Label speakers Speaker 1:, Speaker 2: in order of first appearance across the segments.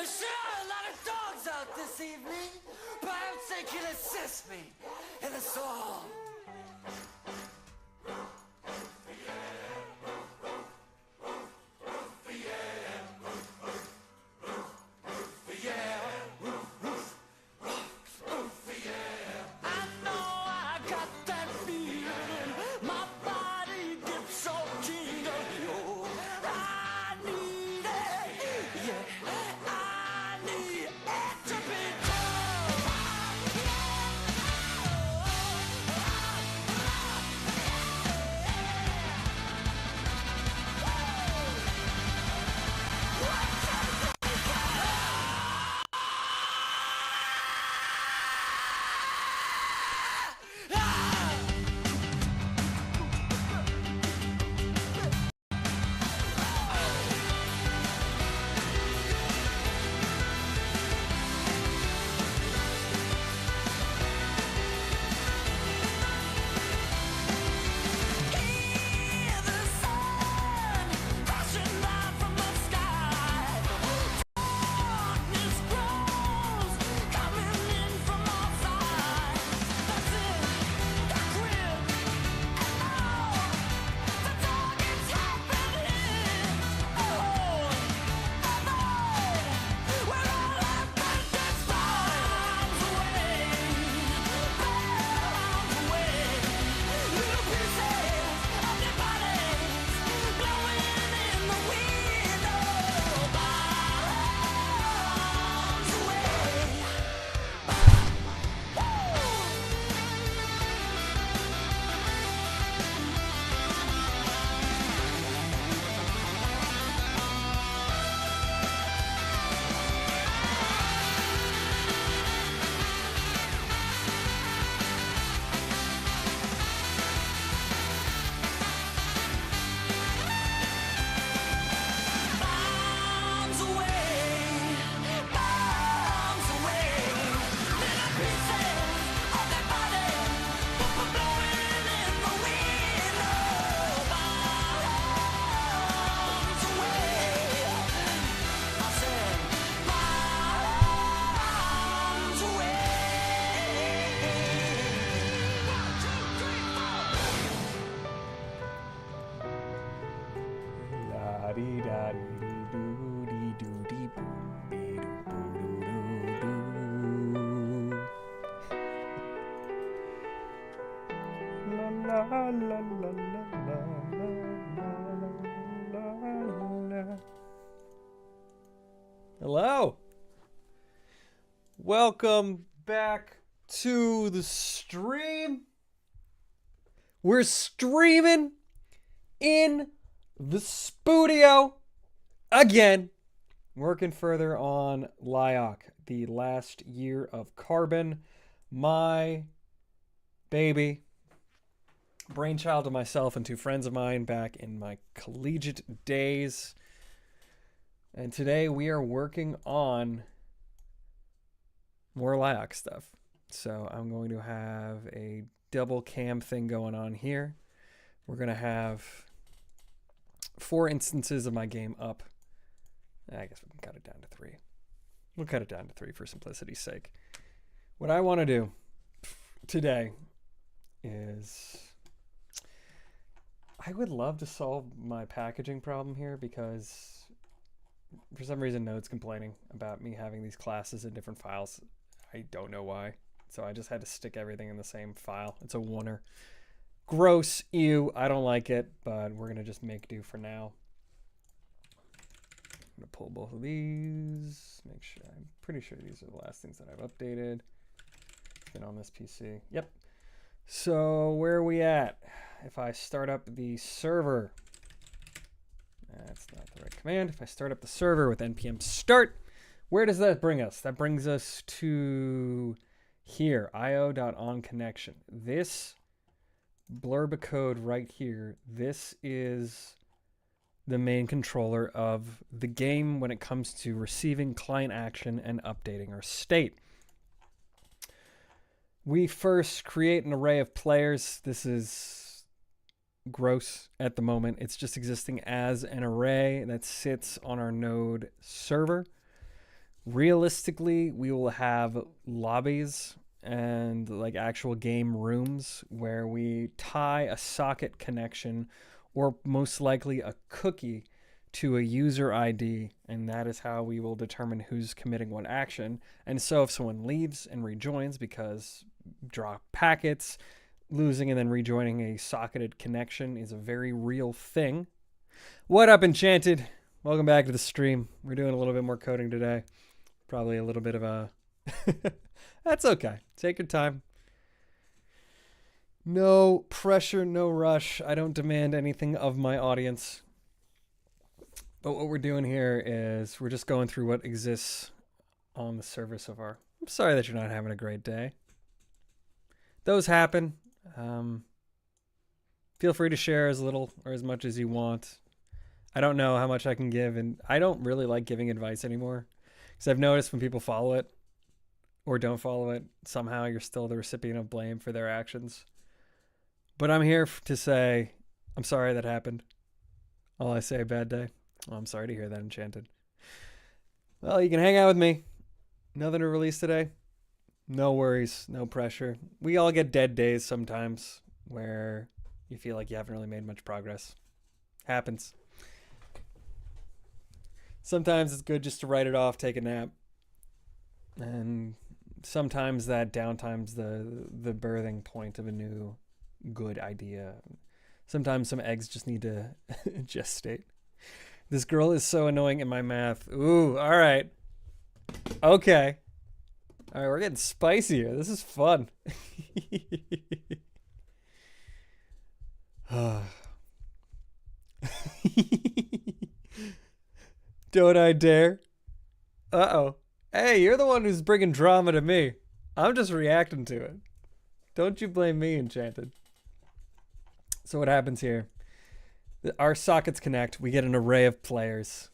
Speaker 1: There sure are a lot of dogs out this evening. Perhaps they can assist me in a song.
Speaker 2: Hello. Welcome back to the stream. We're streaming in the studio again. Working further on LYOC, the last year of Carbon, my baby, brainchild of myself and two friends of mine back in my collegiate days. And today we are working on more LYOC stuff. So I'm going to have a double cam thing going on here. We're going to have 4 instances of my game up. I guess we can cut it down to 3. We'll cut it down to 3 for simplicity's sake. What I want to do today is I would love to solve my packaging problem here because for some reason Node's complaining about me having these classes in different files. I don't know why. So I just had to stick everything in the same file. It's a oneer. Gross, ew, I don't like it, but we're gonna just make do for now. I'm gonna pull both of these, make sure, I'm pretty sure these are the last things that I've updated. It's been on this PC, yep. So where are we at? If I start up the server, that's not the right command. If I start up the server with npm start, where does that bring us? That brings us to here, io.onConnection. This blurb of code right here, this is the main controller of the game when it comes to receiving client action and updating our state. We first create an array of players. This is gross at the moment. It's just existing as an array that sits on our Node server. Realistically, we will have lobbies and like actual game rooms where we tie a socket connection or most likely a cookie to a user ID, and that is how we will determine who's committing what action. And so if someone leaves and rejoins, because drop packets, losing and then rejoining a socketed connection is a very real thing. What up, Enchanted? Welcome back to the stream. We're doing a little bit more coding today. Probably a little bit of a... That's okay. Take your time. No pressure, no rush. I don't demand anything of my audience. But what we're doing here is we're just going through what exists on the server so far. I'm sorry that you're not having a great day. Those happen. Feel free to share as little or as much as you want. I don't know how much I can give, and I don't really like giving advice anymore. Because I've noticed when people follow it or don't follow it, somehow you're still the recipient of blame for their actions. But I'm here to say, I'm sorry that happened. All I say, bad day. Well, I'm sorry to hear that, Enchanted. Well, you can hang out with me. Nothing to release today. No worries, no pressure. We all get dead days sometimes where you feel like you haven't really made much progress. Happens. Sometimes it's good just to write it off, take a nap. And sometimes that downtime's the birthing point of a new good idea. Sometimes some eggs just need to gestate. This girl is so annoying in my math. Ooh, all right. Okay. All right, we're getting spicy here. This is fun. Don't I dare? Uh-oh. Hey, you're the one who's bringing drama to me. I'm just reacting to it. Don't you blame me, Enchanted. So what happens here? Our sockets connect. We get an array of players.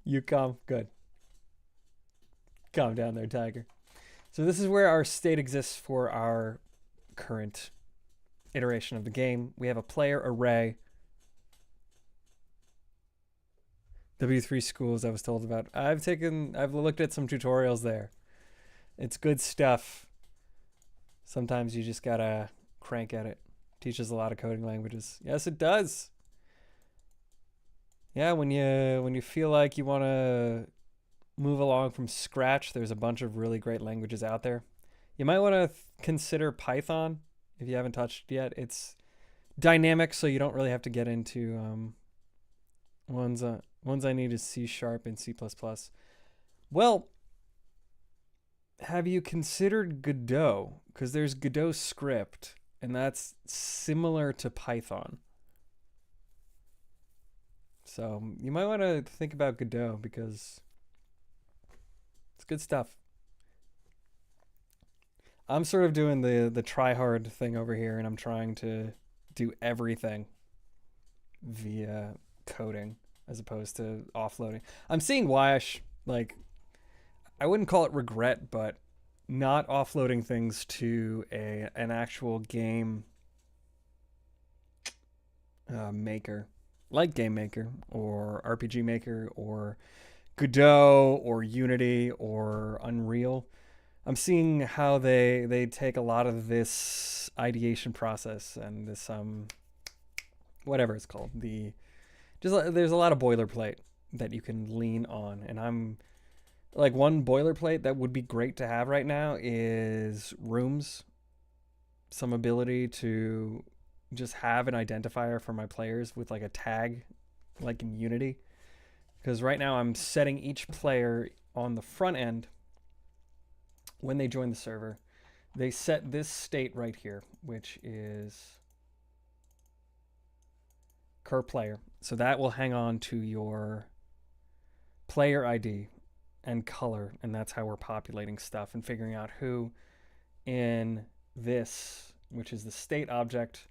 Speaker 2: You calm. Good. Calm down there, Tiger. So this is where our state exists for our current iteration of the game. We have a player array. W3 schools I was told about. I've looked at some tutorials there. It's good stuff. Sometimes you just gotta crank at it. Teaches a lot of coding languages. Yes, it does. Yeah, when you feel like you want to move along from scratch, there's a bunch of really great languages out there. You might want to consider Python if you haven't touched it yet. It's dynamic, so you don't really have to get into ones I need is C# and C++. Well, have you considered Godot? Because there's Godot script, and that's similar to Python. So you might want to think about Godot because it's good stuff. I'm sort of doing the try-hard thing over here, and I'm trying to do everything via coding as opposed to offloading. I'm seeing why I wouldn't call it regret, but not offloading things to an actual game maker, like Game Maker or RPG Maker or Godot or Unity or Unreal. I'm seeing how they take a lot of this ideation process and this whatever it's called, there's a lot of boilerplate that you can lean on, and I'm like, one boilerplate that would be great to have right now is rooms. Some ability to just have an identifier for my players with like a tag, like in Unity. Because right now I'm setting each player on the front end when they join the server. They set this state right here, which is per player. So that will hang on to your player ID and color, and that's how we're populating stuff and figuring out who in this, which is the state object,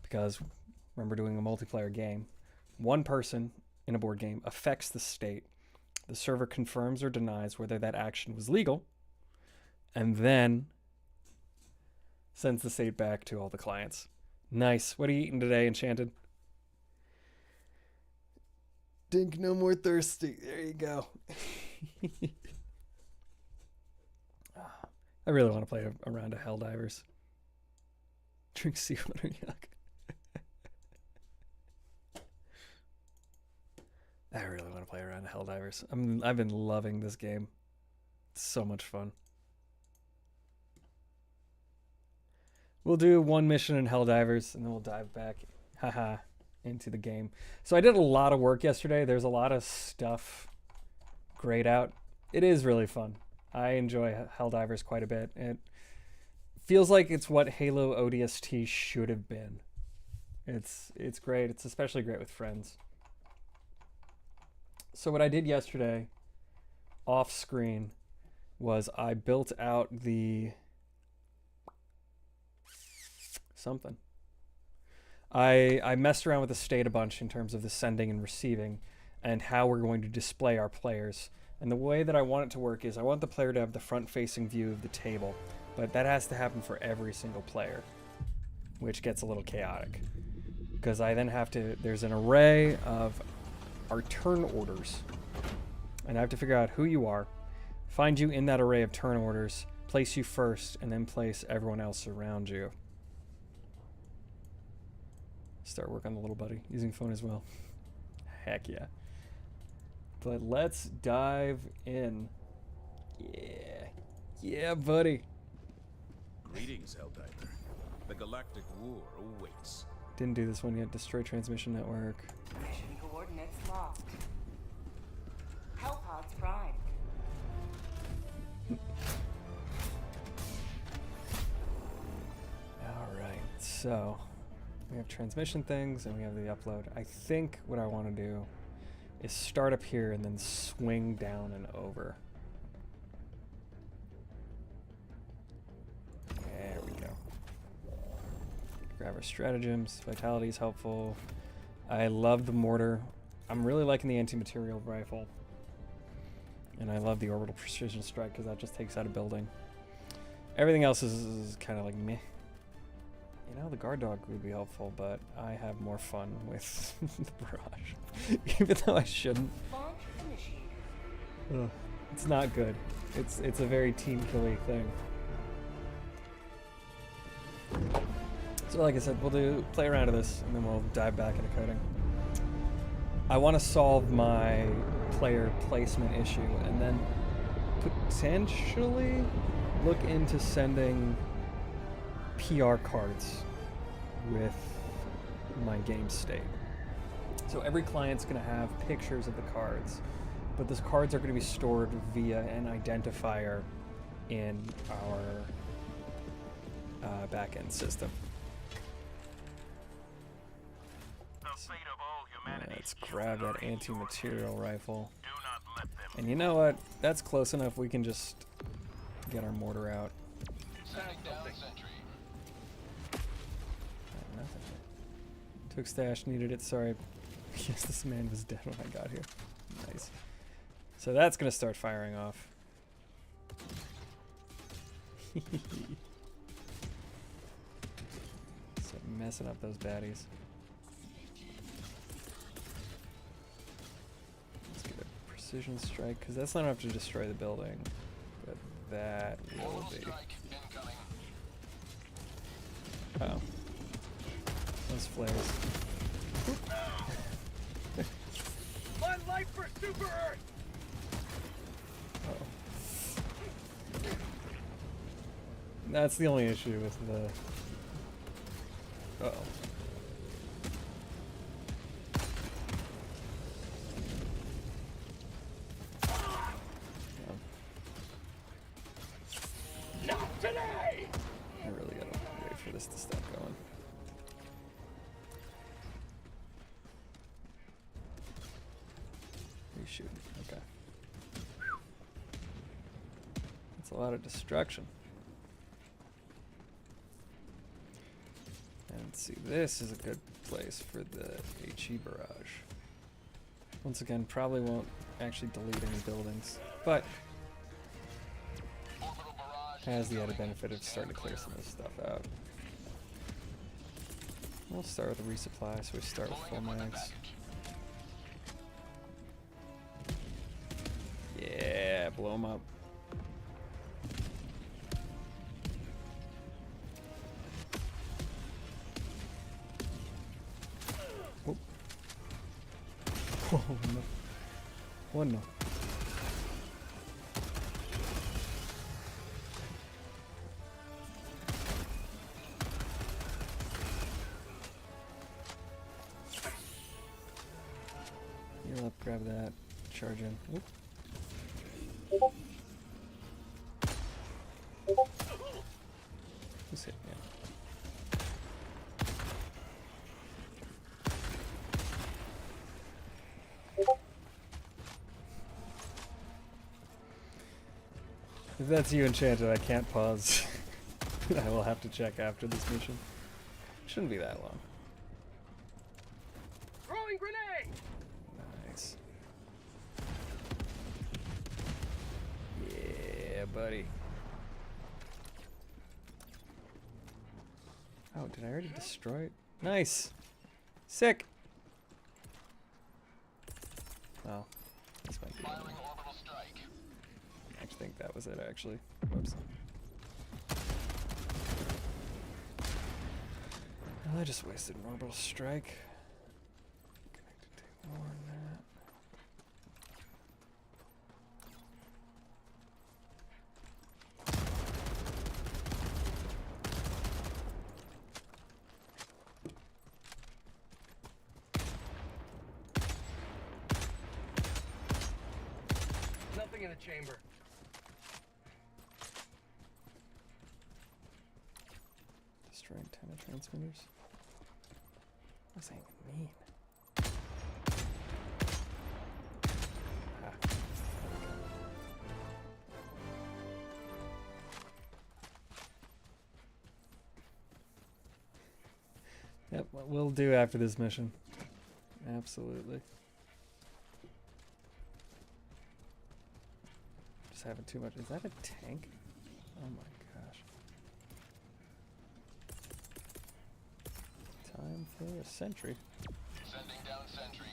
Speaker 2: because remember, doing a multiplayer game, one person in a board game affects the state. The server confirms or denies whether that action was legal, and then sends the state back to all the clients. Nice. What are you eating today, Enchanted? Dink no more thirsty. There you go. I really want to play a round of Helldivers. Drink seawater, yuck. I really want to play a round of Helldivers. I've been loving this game. It's so much fun. We'll do one mission in Helldivers, and then we'll dive back, into the game. So I did a lot of work yesterday. There's a lot of stuff grayed out. It is really fun. I enjoy Helldivers quite a bit. It feels like it's what Halo ODST should have been. It's great. It's especially great with friends. So what I did yesterday, off screen, was I built out the something. I messed around with the state a bunch in terms of the sending and receiving and how we're going to display our players. And the way that I want it to work is I want the player to have the front-facing view of the table, but that has to happen for every single player, which gets a little chaotic. Because I then have to, there's an array of our turn orders, and I have to figure out who you are, find you in that array of turn orders, place you first, and then place everyone else around you. Start work on the little buddy, using phone as well. Heck yeah. But let's dive in. Yeah. Yeah, buddy.
Speaker 3: Greetings, Helldiver. The galactic war awaits.
Speaker 2: Didn't do this one yet. Destroy transmission network.
Speaker 4: Mission coordinates locked. Hellpods prime.
Speaker 2: Alright, so we have transmission things and we have the upload. I think what I want to do is start up here and then swing down and over. There we go. Grab our stratagems. Vitality is helpful. I love the mortar. I'm really liking the anti-material rifle. And I love the orbital precision strike because that just takes out a building. Everything else is kind of like meh. You know, the guard dog would be helpful, but I have more fun with the barrage. Even though I shouldn't.
Speaker 4: Launch initiated.
Speaker 2: Ugh, it's not good. It's a very team killy thing. So like I said, we'll play around with this and then we'll dive back into coding. I want to solve my player placement issue and then potentially look into sending PR cards with my game state. So every client's going to have pictures of the cards, but those cards are going to be stored via an identifier in our backend system. Let's grab that anti-material rifle. And you know what? That's close enough. We can just get our mortar out. Nothing. Took stash, needed it. Sorry. Yes, this man was dead when I got here. Nice. So that's going to start firing off. So messing up those baddies. Let's get a precision strike, because that's not enough to destroy the building. But that will be. Oh. Those flares.
Speaker 3: My life for Super Earth!
Speaker 2: Uh-oh. That's the only issue with the... Uh-oh.
Speaker 3: Not today!
Speaker 2: I really gotta wait for this to stop going. Reshoot. Okay. That's a lot of destruction. And see, this is a good place for the HE barrage. Once again, probably won't actually delete any buildings, but has the added benefit of starting to clear some of this stuff out. We'll start with a resupply, so we start with full mags. Yeah, blow him up. Oh, oh no. Oh no. Heal up, grab that, charge in. Oop. Who's hit me? If that's you, Enchanted, I can't pause. I will have to check after this mission. Shouldn't be that long.
Speaker 3: Throwing grenade!
Speaker 2: Nice. Yeah, buddy. Oh, did I already destroy it? Nice. Sick. Oh, this might be.
Speaker 5: Firing orbital strike.
Speaker 2: I think that was it, actually. Whoops. Well, I just wasted an orbital strike. Connected to more than that.
Speaker 3: Nothing in the chamber.
Speaker 2: Destroying antenna transmitters. What does that even mean? Ah. Yep, what we'll do after this mission. Absolutely. Just having too much. Is that a tank? Oh my gosh. Time for a sentry.
Speaker 5: Sending down sentry.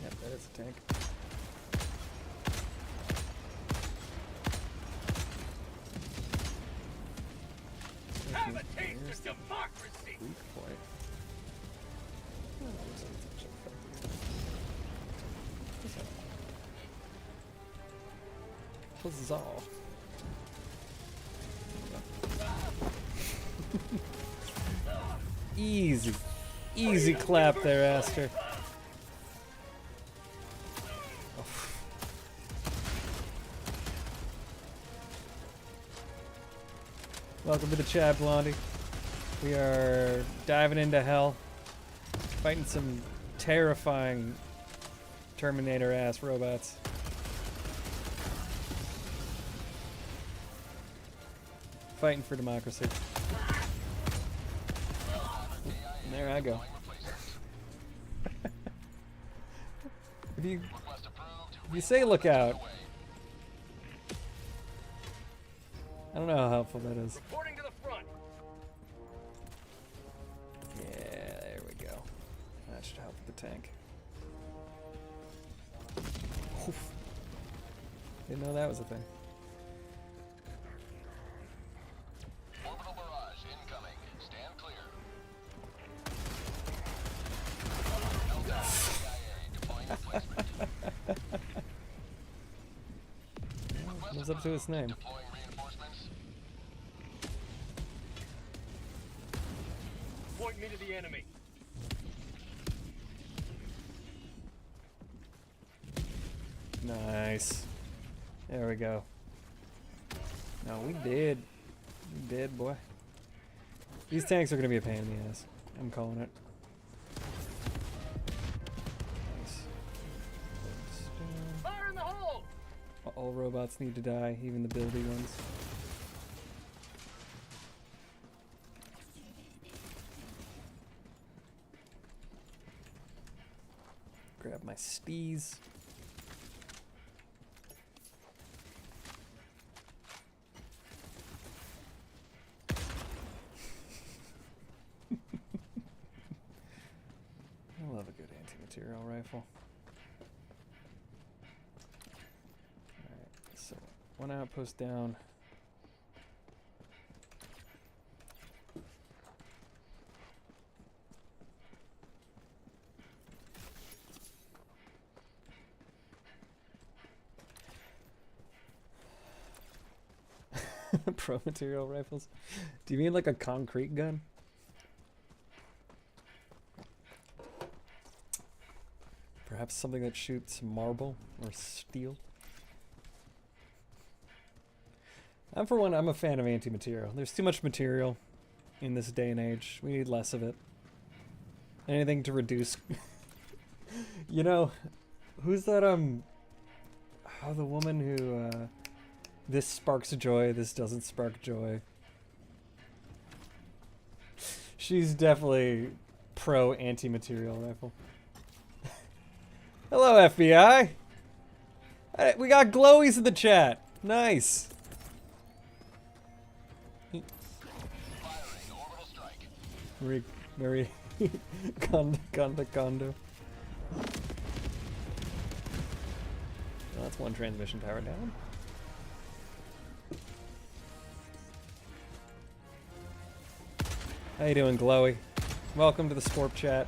Speaker 2: Yep, that is a tank.
Speaker 3: Have a taste of democracy!
Speaker 2: Weak point. Oh, looks like it's a check factory. What's that? Huzzah. Easy. Easy clap there, Aster. Welcome to the chat, Blondie. We are diving into hell, fighting some terrifying Terminator-ass robots. Fighting for democracy. And there I go. If you say look out, I don't know how helpful that is.
Speaker 3: Reporting to the front.
Speaker 2: Yeah, there we go. That should help with the tank. Oof. Didn't know that was a thing.
Speaker 5: Orbital barrage incoming. Stand clear. Deploying replacement.
Speaker 2: Lives up to its name.
Speaker 5: Deploying reinforcements.
Speaker 3: Point me to the enemy.
Speaker 2: Nice. There we go. No, we did. We did, boy. These tanks are going to be a pain in the ass. I'm calling it. Nice.
Speaker 3: Fire in the hole!
Speaker 2: All robots need to die, even the buildy ones. grab my stees. I love a good anti-material rifle. Alright, so one outpost down. Pro material rifles? Do you mean like a concrete gun? Perhaps something that shoots marble or steel? For one, I'm a fan of anti-material. There's too much material in this day and age. We need less of it. Anything to reduce... You know, who's that, oh, the woman who, this sparks joy, this doesn't spark joy. She's definitely pro anti-material rifle. Hello, FBI! We got glowies in the chat! Nice! Very condo. Well, that's one transmission tower down. How you doing, Glowy? Welcome to the Scorp chat.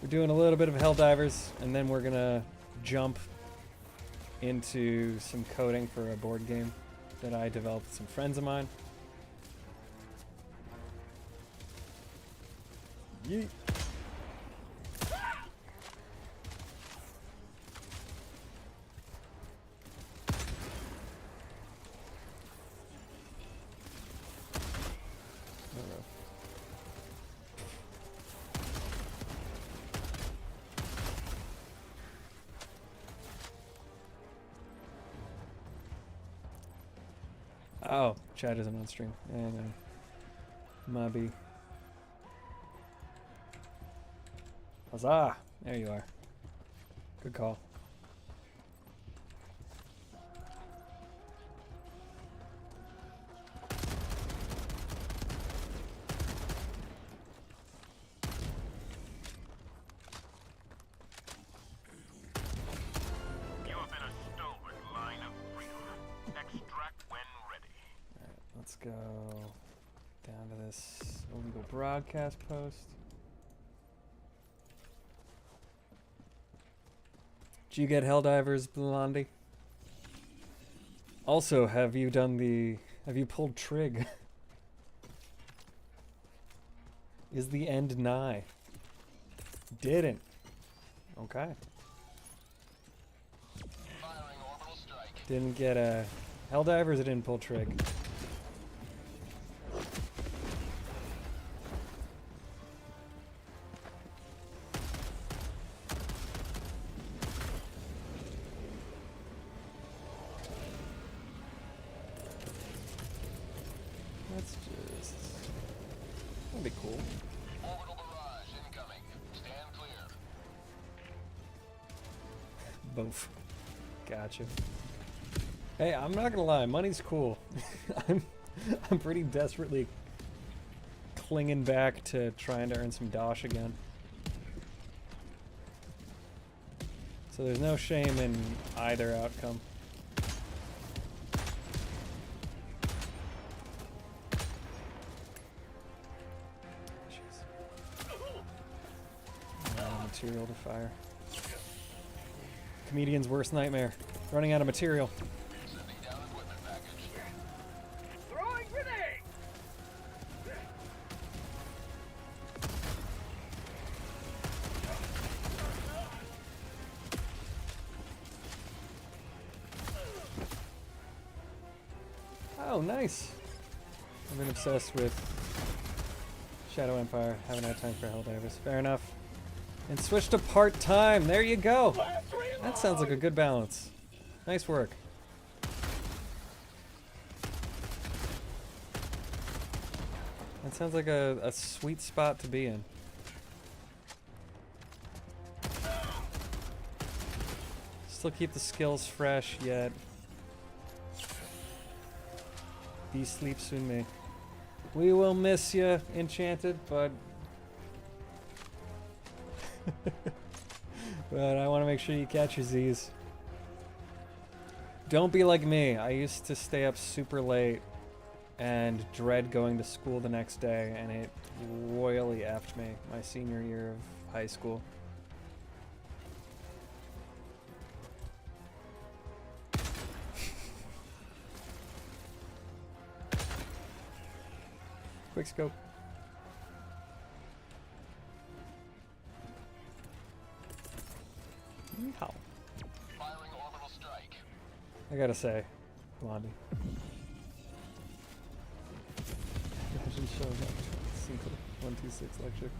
Speaker 2: We're doing a little bit of Helldivers, and then we're gonna jump into some coding for a board game that I developed with some friends of mine. Yeet. Oh, chat isn't on stream. I know. Mobby. Huzzah! There you are. Good call.
Speaker 3: You have been a stalwart line of freedom. Extract when ready.
Speaker 2: Alright, let's go down to this illegal broadcast post. Did you get Helldivers, Blondie? Also, have you pulled trig? Is the end nigh? Didn't. Okay.
Speaker 5: Firing orbital strike.
Speaker 2: Didn't get a Helldivers, or didn't pull trig? Let's just... That'd be cool.
Speaker 5: Orbital barrage incoming. Stand clear.
Speaker 2: Both. Gotcha. Hey, I'm not gonna lie, money's cool. I'm pretty desperately clinging back to trying to earn some dosh again. So there's no shame in either outcome. Material to fire. Comedian's worst nightmare. Running out of material.
Speaker 5: Sending down equipment package.
Speaker 3: Throwing grenade!
Speaker 2: Oh, nice. I've been obsessed with Shadow Empire. Haven't had time for Helldivers. Fair enough. And switch to part-time. There you go. That sounds like a good balance. Nice work. That sounds like a sweet spot to be in. Still keep the skills fresh yet. Be sleep soon, me. We will miss you, Enchanted, but but I want to make sure you catch your Z's. Don't be like me. I used to stay up super late and dread going to school the next day, and it royally effed me my senior year of high school. Quick scope. Yeehaw.
Speaker 5: Firing orbital strike.
Speaker 2: I gotta say, Blondie. Imagine showing up to single 126 lecture.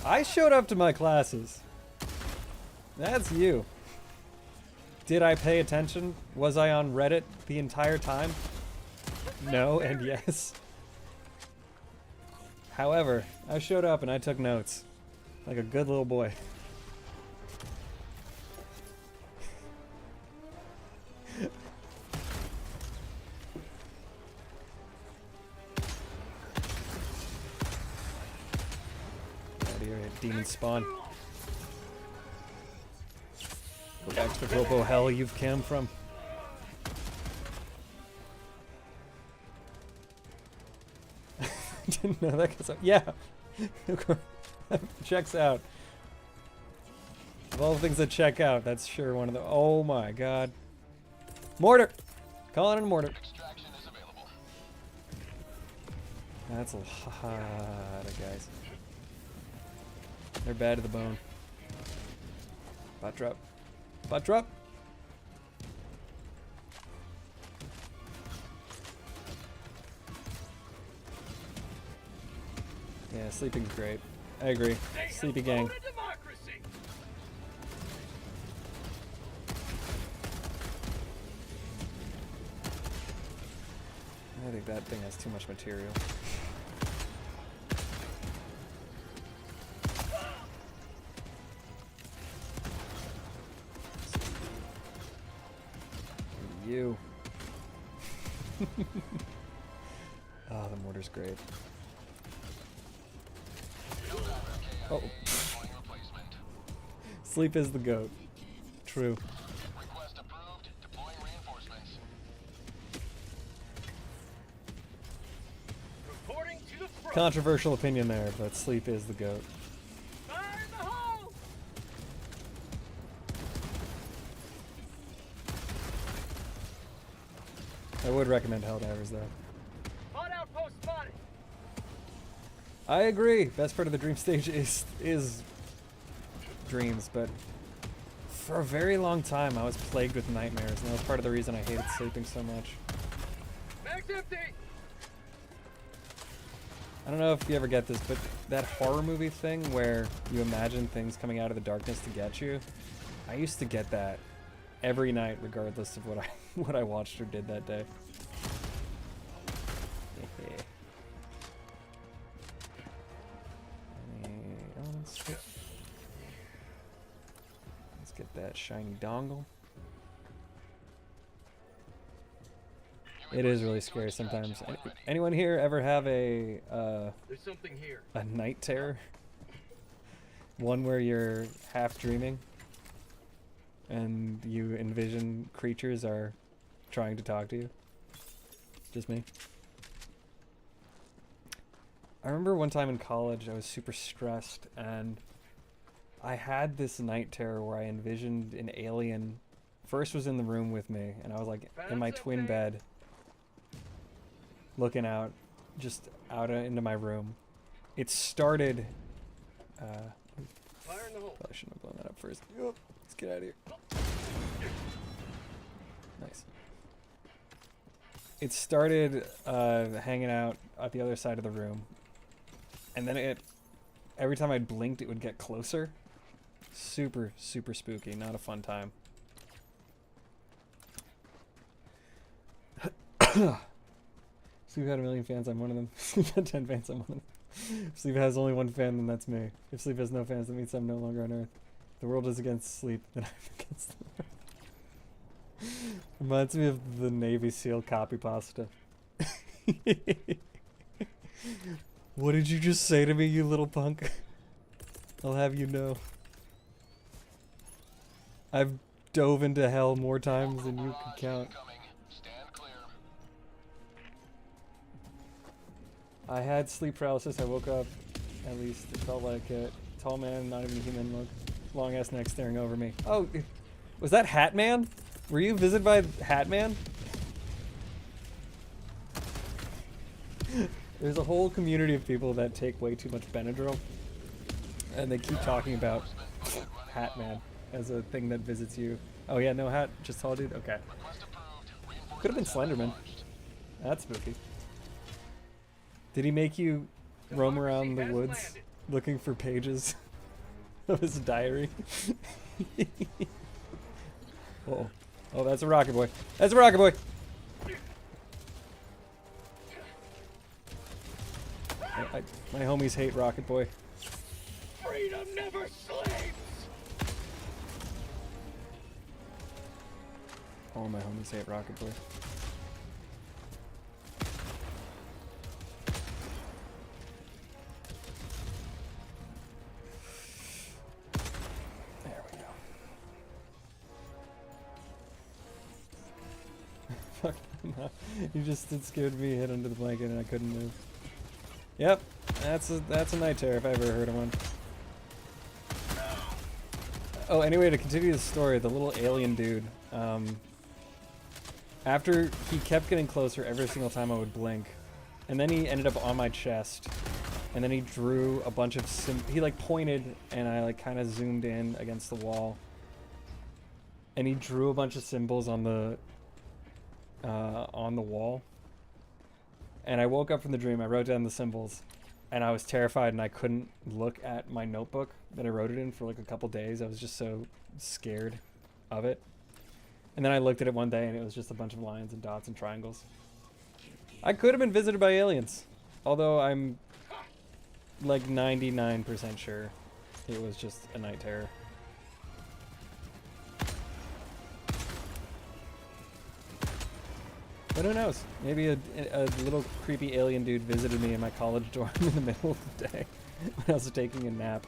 Speaker 2: I showed up to my classes. That's you. Did I pay attention? Was I on Reddit the entire time? No and yes. However, I showed up and I took notes. Like a good little boy. Out here, demon spawn. Go back to the Robo hell you've come from. Didn't know that goes up. Yeah. Checks out. Of all the things that check out, that's sure one of the. Oh my god. Mortar! Calling in a mortar.
Speaker 5: Extraction is available.
Speaker 2: That's a lot of guys. They're bad to the bone. Bot drop. Bot drop! Yeah, sleeping's great. I agree. Sleepy gang. I think that thing has too much material. You. Oh, the mortar's great. Oh. Sleep is the goat. True.
Speaker 5: Request approved. Deploying reinforcements.
Speaker 3: Reporting to the front.
Speaker 2: Controversial opinion there, but sleep is the goat.
Speaker 3: Fire in the hole!
Speaker 2: I would recommend Helldivers though.
Speaker 3: Hot outpost spotted.
Speaker 2: I agree. Best part of the dream stage is dreams, but for a very long time I was plagued with nightmares, and that was part of the reason I hated sleeping so much.
Speaker 3: Bag's empty.
Speaker 2: I don't know if you ever get this, but that horror movie thing where you imagine things coming out of the darkness to get you, I used to get that every night regardless of what I watched or did that day. Let's get that shiny dongle. It is really scary sometimes. Anyone here ever have a
Speaker 3: There's something here.
Speaker 2: a night terror? One where you're half dreaming and you envision creatures are trying to talk to you? Just me? I remember one time in college I was super stressed and I had this night terror where I envisioned an alien first was in the room with me, and I was like in my twin bed looking out just out into my room. It started
Speaker 3: Fire in the hole.
Speaker 2: probably shouldn't have blown that up first. Let's get out of here. Nice. It started hanging out at the other side of the room, and then every time I blinked it would get closer. Super, super spooky. Not a fun time. Sleep had a million fans, I'm one of them. Sleep had 10 fans, I'm one of them. If Sleep has only one fan, then that's me. If Sleep has no fans, that means I'm no longer on Earth. The world is against sleep, then I'm against the world. Reminds me of the Navy SEAL copy pasta. What did you just say to me, you little punk? I'll have you know. I've dove into hell more times than you can count.
Speaker 5: Incoming. Stand clear.
Speaker 2: I had sleep paralysis. I woke up, at least it felt like it. Tall man, not even human look. Long ass neck staring over me. Oh, was that Hat Man? Were you visited by Hat Man? There's a whole community of people that take way too much Benadryl. And they keep talking about Hat Man as a thing that visits you. Oh yeah, no hat, just tall dude? Okay. Could have been Slenderman. That's spooky. Did he make you roam around the woods looking for pages of his diary? Uh-oh. Oh, that's a rocket boy. That's a rocket boy! My homies hate Rocket Boy.
Speaker 3: Freedom never sleeps!
Speaker 2: All my homies hate Rocket Boy. There we go. Fuck, no. You just scared me, hid under the blanket, and I couldn't move. Yep, that's a night terror if I ever heard of one. Oh, anyway, to continue the story, the little alien dude, after he kept getting closer every single time I would blink, and then he ended up on my chest, and then he drew a bunch of he like pointed, and I like kind of zoomed in against the wall, and he drew a bunch of symbols on the wall. And I woke up from the dream, I wrote down the symbols, and I was terrified and I couldn't look at my notebook that I wrote it in for like a couple days. I was just so scared of it. And then I looked at it one day and it was just a bunch of lines and dots and triangles. I could have been visited by aliens, although I'm like 99% sure it was just a night terror. But who knows? Maybe a little creepy alien dude visited me in my college dorm in the middle of the day when I was taking a nap.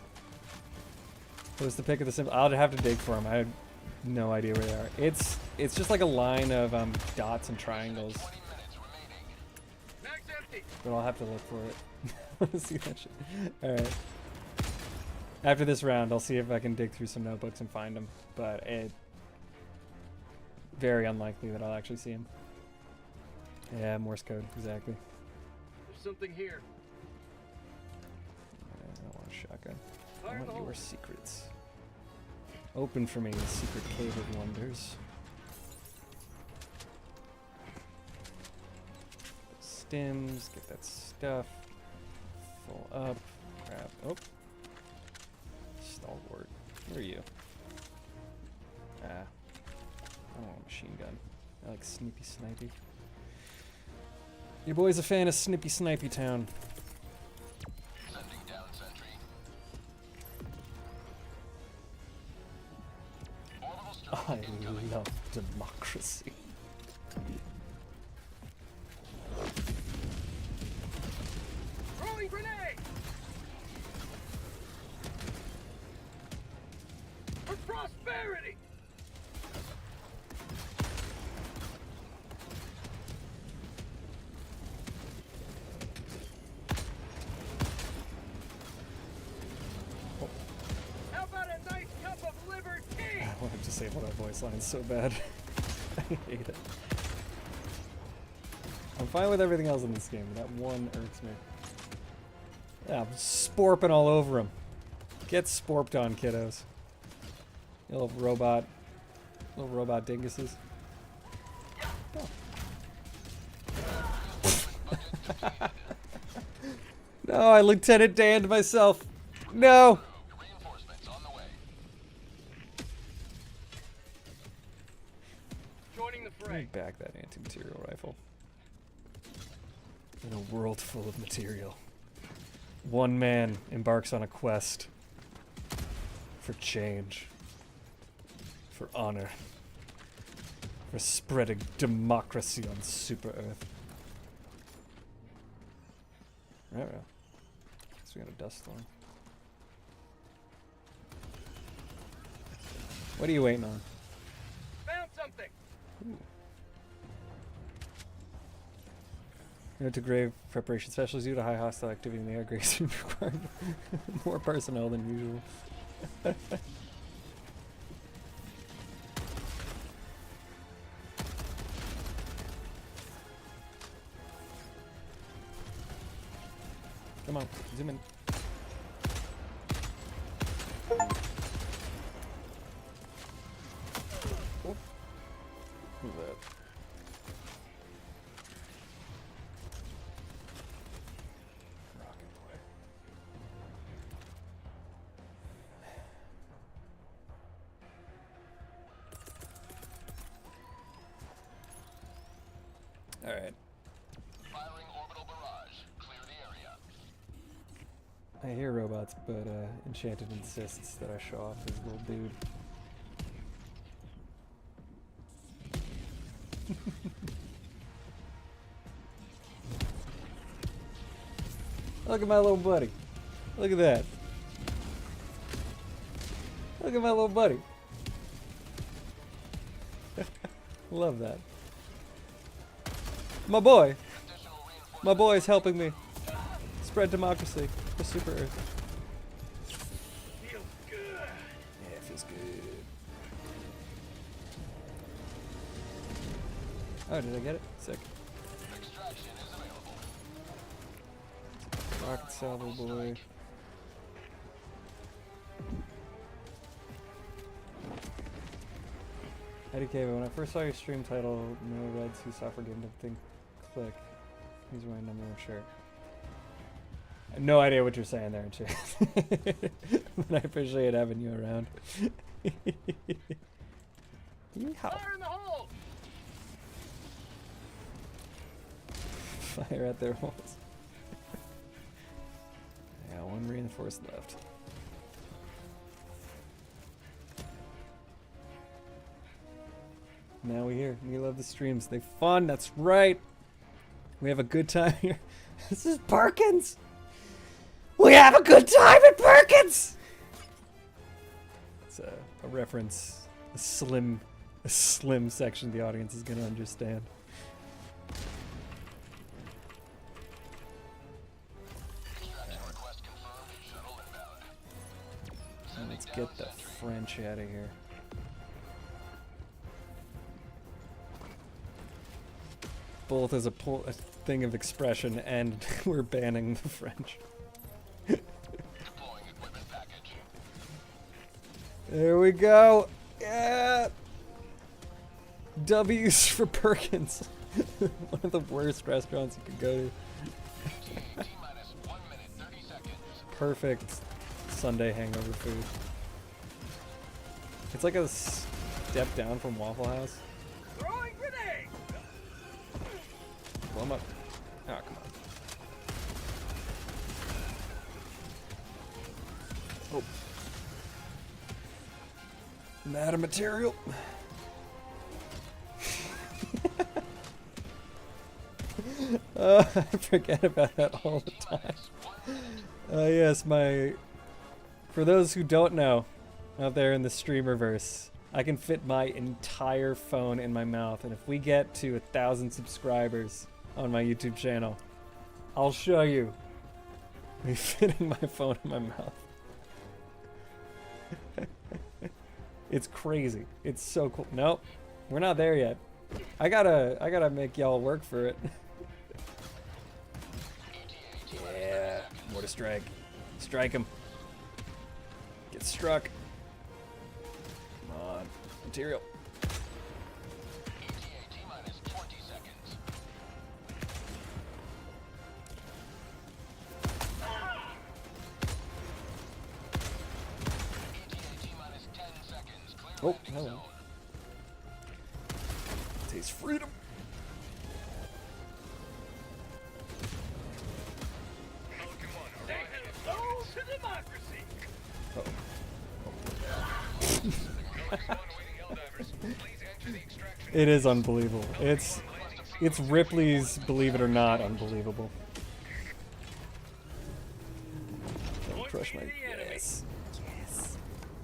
Speaker 2: Post the pic of the symbol. I'll have to dig for them. I have no idea where they are. It's just like a line of dots and triangles. But I'll have to look for it. I want to see that shit. All right. After this round, I'll see if I can dig through some notebooks and find them. But it's very unlikely that I'll actually see them. Yeah, Morse code, exactly.
Speaker 3: There's something here.
Speaker 2: I don't want a shotgun. I want your secrets. Open for me, the secret cave of wonders. Stims, get that stuff. Full up. Grab. Oh. Stalwart. Where are you? Ah. I don't want a machine gun. I like snippy snipey. Your boy's a fan of Snippy Snipey Town.
Speaker 5: Sending down sentry. Orbital
Speaker 2: I love democracy.
Speaker 3: Throwing grenade! For prosperity! How about a nice cup of liver tea?
Speaker 2: I want to disable that voice line so bad. I hate it. I'm fine with everything else in this game, but that one irks me. Yeah, I'm sporping all over him. Get sporped on, kiddos. You little robot dinguses. Oh. No, I Lieutenant Dan'd myself. No!
Speaker 5: reinforcements on the way.
Speaker 3: Joining the
Speaker 2: Let me
Speaker 3: fray.
Speaker 2: back that anti-material rifle. In a world full of material, one man embarks on a quest For change. For honor. For spreading democracy on Super Earth. Right, right. Guess we got a dust storm. What are you waiting on?
Speaker 3: Found something.
Speaker 2: Note to grave preparation specials due to high hostile activity in the air. Grace required more personnel than usual. Come on, zoom in. Oh. Who's that? Rocket boy. All right.
Speaker 5: Firing orbital barrage. Clear the area.
Speaker 2: I hear robots, but Enchanted insists that I show off his little dude. Look at my little buddy. Look at that. Look at my little buddy. Love that. My boy. My boy is helping me spread democracy for Super Earth.
Speaker 3: Feels good.
Speaker 2: Yeah, it feels good. Oh, did I get it? Sick.
Speaker 5: Extraction is available.
Speaker 2: Rocket salvo boy. IDK, when I first saw your stream title, no Red Sea software game, don't think click. Here's my number one shirt. I have no idea what you're saying there, too. But I appreciate having you around. Yeehaw.
Speaker 3: Fire in the hole.
Speaker 2: Fire at their holes. Yeah, one reinforced left. Now we hear. We love the streams. They fun. That's right. We have a good time here. This is Perkins. We have a good time at Perkins. It's a reference. A slim section of the audience is gonna understand.
Speaker 5: Extraction request confirmed. Shuttle inbound.
Speaker 2: And let's get the French out of here. Both as a thing of expression, and we're banning the French.
Speaker 5: Deploying equipment package.
Speaker 2: There we go. Yeah. W's for Perkins. One of the worst restaurants you could go to.
Speaker 5: T-minus 1 minute 30 seconds.
Speaker 2: Perfect Sunday hangover food. It's like a step down from Waffle House.
Speaker 3: Throwing grenade.
Speaker 2: Blow 'em up. Oh, come on. Oh. Matter material. I forget about that all the time. Yes, for those who don't know, out there in the streamerverse, I can fit my entire phone in my mouth, and if we get to 1,000 subscribers on my YouTube channel, I'll show you me fitting my phone in my mouth. It's crazy. It's so cool. Nope, we're not there yet. I gotta make y'all work for it. Yeah, more to strike. Strike him. Get struck. Come on, material.
Speaker 5: ETA T-minus 20 seconds. ETA T-minus 10 seconds. Clear
Speaker 2: Oh,
Speaker 5: landing
Speaker 2: hello.
Speaker 5: zone.
Speaker 2: Taste freedom.
Speaker 3: Say hello to democracy.
Speaker 2: Uh-oh. It is unbelievable. It's Ripley's Believe It or Not unbelievable. Don't crush my yes.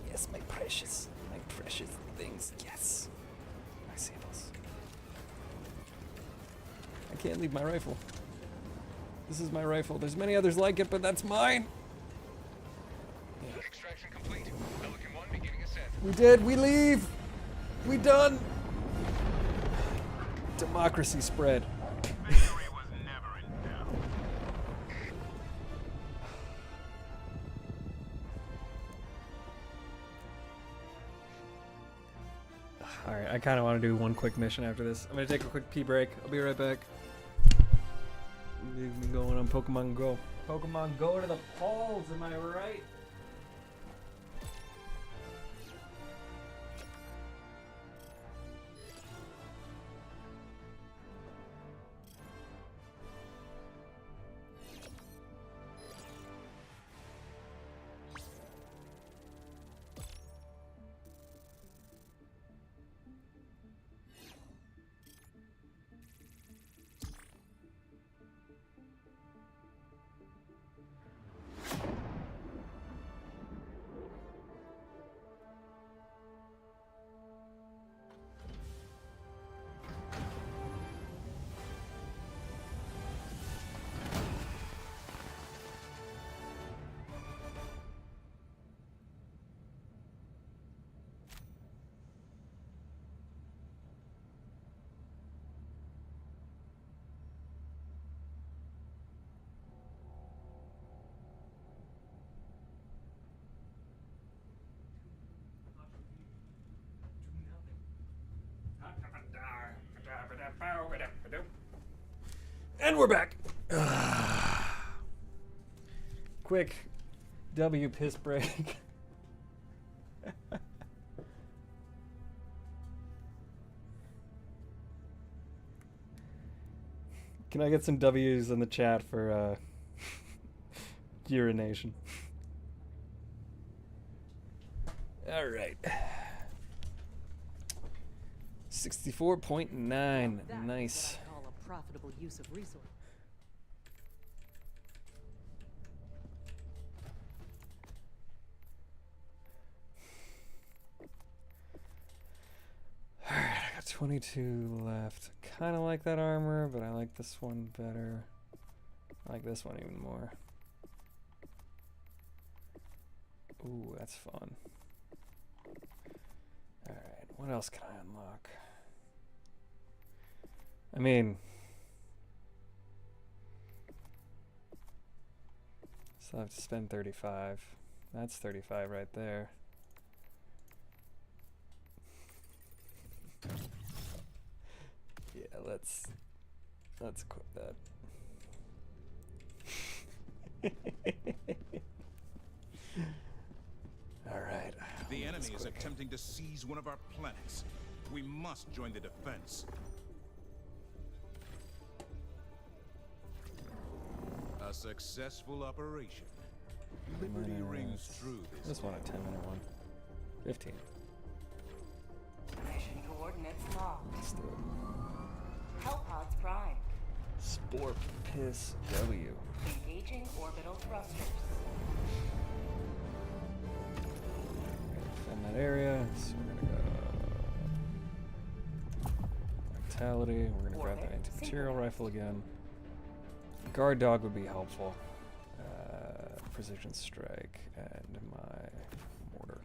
Speaker 2: Yes, my precious things. Yes. My sables. I can't leave my rifle. This is my rifle. There's many others like it, but that's mine.
Speaker 5: Extraction complete. Pelican 1 beginning ascent.
Speaker 2: We did. We leave. We done. Democracy spread.
Speaker 3: Victory was never in doubt.
Speaker 2: Alright, I kind of want to do one quick mission after this. I'm going to take a quick pee break. I'll be right back. Leave me going on Pokemon Go. Pokemon Go to the polls, am I right? And we're back. Quick W piss break. Can I get some W's in the chat for urination? All right. 64.9. Nice.
Speaker 4: Call a profitable use of resources.
Speaker 2: Alright, I got 22 left. Kind of like that armor, but I like this one better. I like this one even more. Ooh, that's fun. Alright, what else can I unlock? I mean, so I have to spend 35. That's 35 right there. Yeah, let's equip that. All right.
Speaker 6: The enemy is attempting to seize one of our planets. We must join the defense. A successful operation. Liberty rings true
Speaker 2: This one a 10-minute one. 15.
Speaker 4: Mission coordinates locked.
Speaker 2: Let's do it.
Speaker 4: Hellpods primed.
Speaker 2: Sport piss W.
Speaker 4: Engaging orbital thrusters.
Speaker 2: Defend that area. So we're gonna go vitality. We're gonna grab the anti-material rifle again. Guard dog would be helpful. Precision strike and my mortar.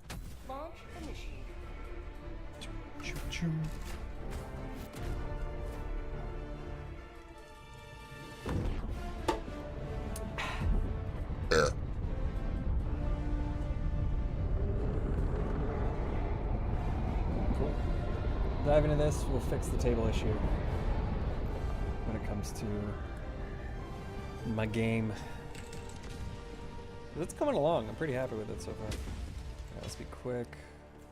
Speaker 4: Launch initiated.
Speaker 2: Choo choo. Cool. Dive into this, we'll fix the table issue when it comes to my game. It's coming along. I'm pretty happy with it so far. Right, let's be quick.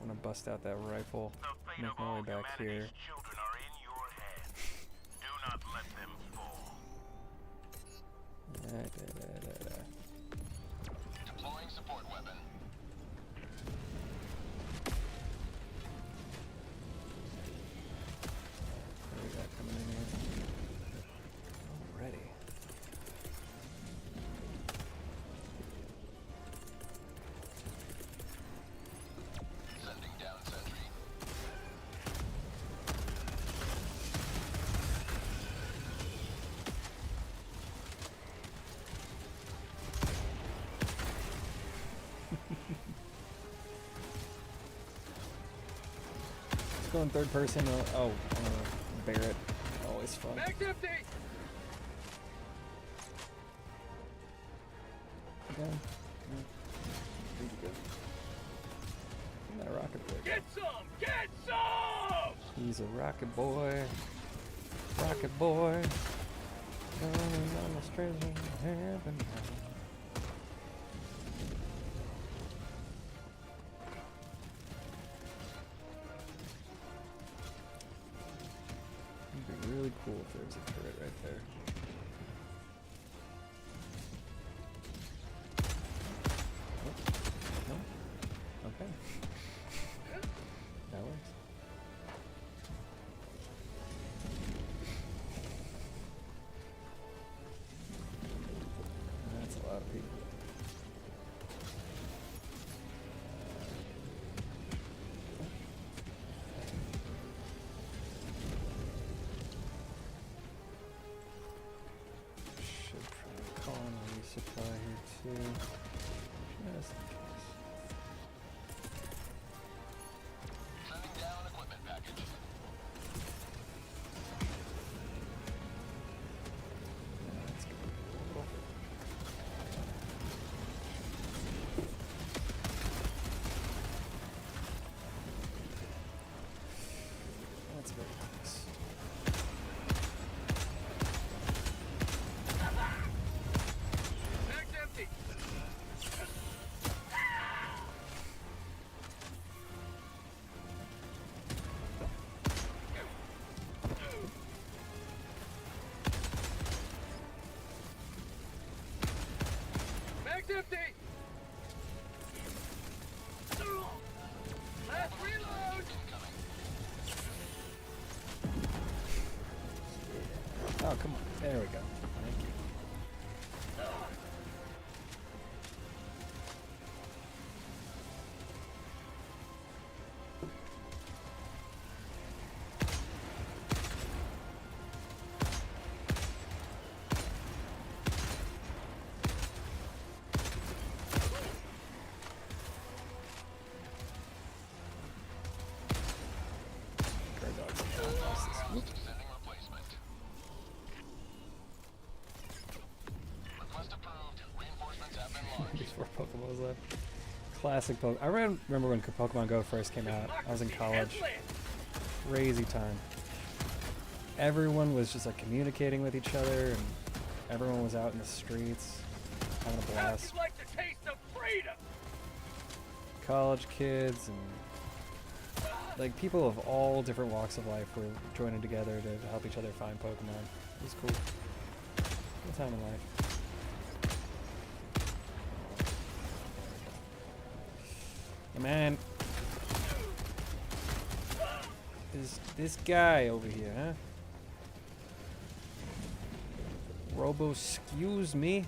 Speaker 2: I'm gonna bust out that rifle.
Speaker 3: The fate
Speaker 2: Make
Speaker 3: of
Speaker 2: my way
Speaker 3: all
Speaker 2: back here.
Speaker 3: humanity's children are in your hands. Do not let them fall.
Speaker 5: Deploying support weapon.
Speaker 2: Let's go in third person. Oh, Barrett. Always fun.
Speaker 3: Mag's empty!
Speaker 2: Again. Pretty good. Isn't that a rocket boy?
Speaker 3: Get some! Get some!
Speaker 2: He's a rocket boy. Rocket boy. Going on a stranger heaven. It'd be really cool if there was a turret right there. Oh, no? Okay. That works. That's a lot of people. Should probably call in a resupply here too. Just in case.
Speaker 5: Sending down equipment package.
Speaker 2: That's good. Cool. That's very nice.
Speaker 3: Mag's empty! Mag's empty! Last reload!
Speaker 2: Oh, come on. There we go. Thank you. Guard dogs and guard dogs this week.
Speaker 5: Sending replacement. Request approved. Reinforcements have been launched.
Speaker 2: Before Pokemon was left. Classic Pokemon. I remember when Pokemon Go first came out. I was in college. Crazy time. Everyone was just like communicating with each other, and everyone was out in the streets having a
Speaker 3: How'd
Speaker 2: blast.
Speaker 3: you like the taste of freedom?
Speaker 2: College kids and like people of all different walks of life were joining together to help each other find Pokemon. It was cool. Good time in life. Hey man, is this guy over here, huh? Robo, excuse me.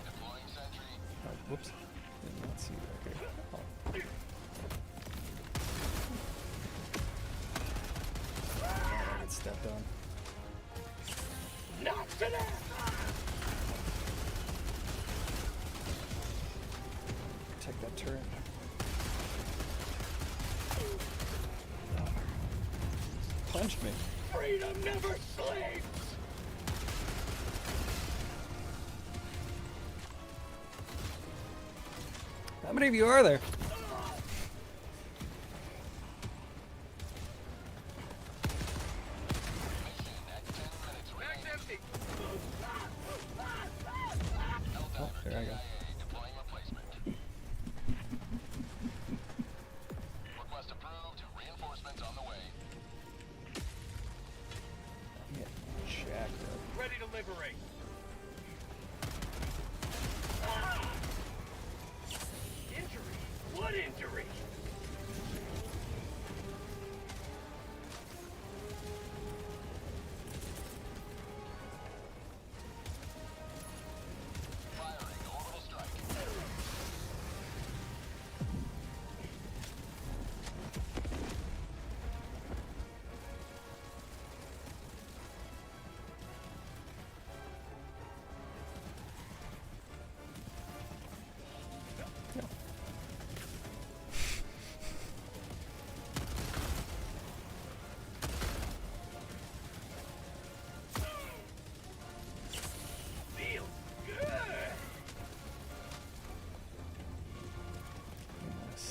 Speaker 5: Deploying sentry.
Speaker 2: Oh, whoops. Did not see that here. Oh. I get stepped on.
Speaker 3: Not today!
Speaker 2: Protect that turret. Punched me.
Speaker 3: Freedom never sleeps!
Speaker 2: How many of you are there?
Speaker 3: Mag's empty!
Speaker 2: Oh, there I go.
Speaker 5: Deploying replacement. Request approved. Reinforcements on the way.
Speaker 2: I'm getting jacked up.
Speaker 3: Ready to liberate. Injury? What injury?
Speaker 5: Firing orbital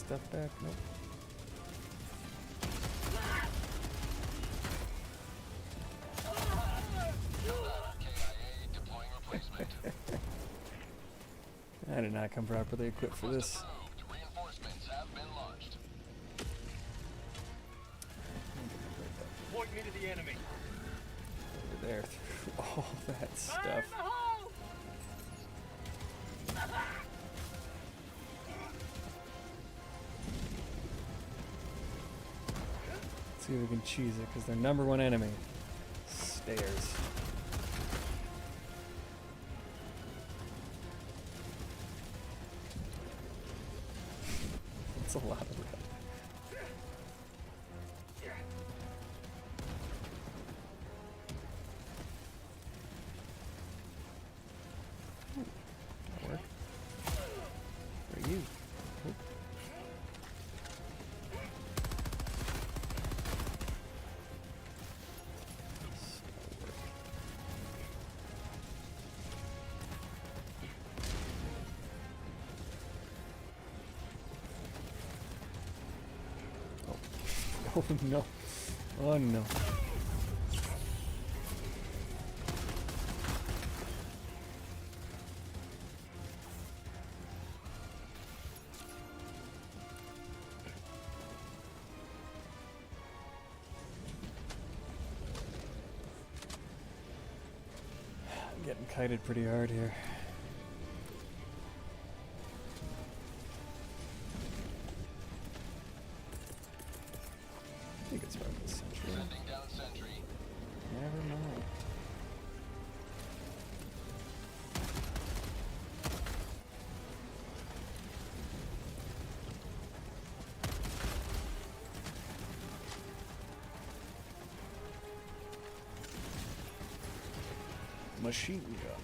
Speaker 2: stuff back? Nope.
Speaker 5: KIA deploying replacement.
Speaker 2: I did not come properly equipped for this.
Speaker 5: Approved. Reinforcements have been launched.
Speaker 7: Point me to the enemy.
Speaker 2: Over there through all that stuff.
Speaker 7: Fire in the hole!
Speaker 2: Let's see if we can cheese it, because their number one enemy, stairs. That's a lot of red. That'll work. For you. Oop. Oh no. Oh no. I'm getting kited pretty hard here. I think it's about this century.
Speaker 5: Sending down sentry.
Speaker 2: Never mind. Machine gun.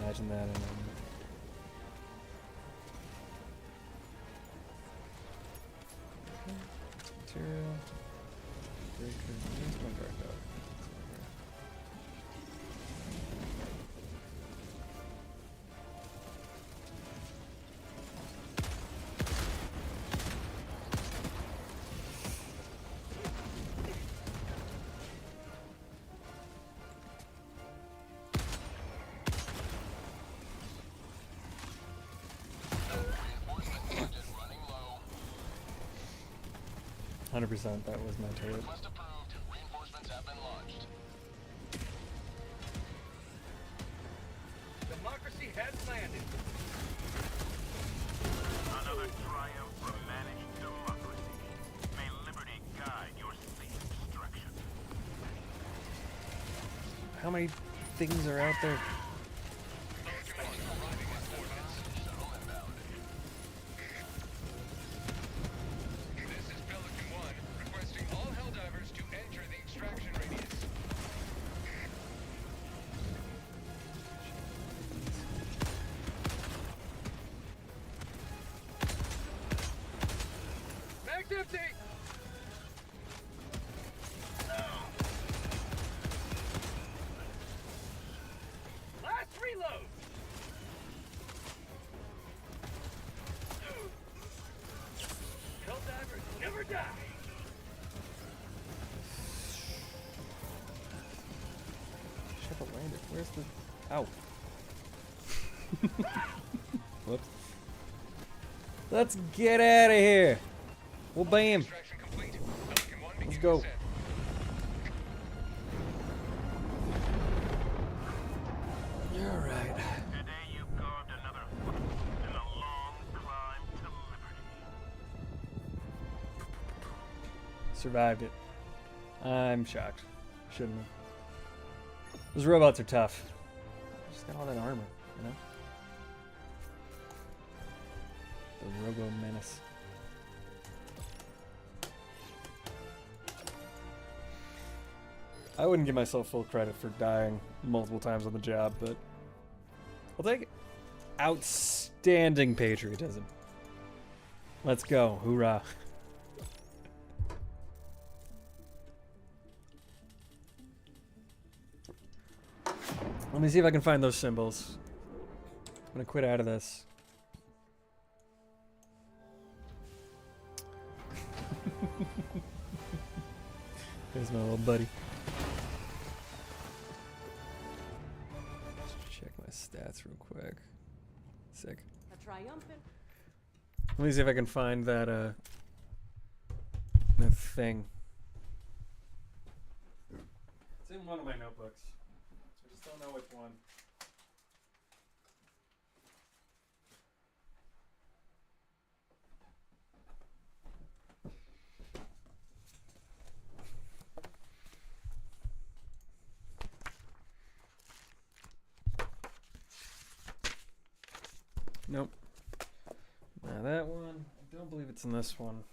Speaker 2: Imagine that in material. Breaker. Where's my guard dog?
Speaker 5: Reinforcement budget running low.
Speaker 2: 100%. That was my turret.
Speaker 5: Request approved. Reinforcements have been launched.
Speaker 7: Democracy has landed.
Speaker 3: Another triumph for managed democracy. May liberty guide your safe destruction.
Speaker 2: How many things are out there?
Speaker 5: Shuttle inbound.
Speaker 8: This is Pelican 1, requesting all Helldivers to enter the extraction radius.
Speaker 7: Mag's empty! Last reload! Helldivers never die!
Speaker 2: Ship it landed. Where's the... Ow. Whoops. Let's get out of here. Well, bam.
Speaker 8: Extraction complete. Pelican 1
Speaker 2: Let's
Speaker 8: begin
Speaker 2: go.
Speaker 8: descent.
Speaker 2: You're right.
Speaker 3: Today you carved another foot in a long climb to liberty.
Speaker 2: Survived it. I'm shocked. Shouldn't have. Those robots are tough. Just got all that armor, you know? The Robo Menace. I wouldn't give myself full credit for dying multiple times on the job, but I'll take it. Outstanding patriotism. Let's go. Hoorah. Let me see if I can find those symbols. I'm gonna quit out of this. There's my little buddy. Let's check my stats real quick. Sick.
Speaker 4: A triumphant.
Speaker 2: Let me see if I can find that that thing. It's in one of my notebooks. I just don't know which one. Nope. Now that one, I don't believe it's in this one.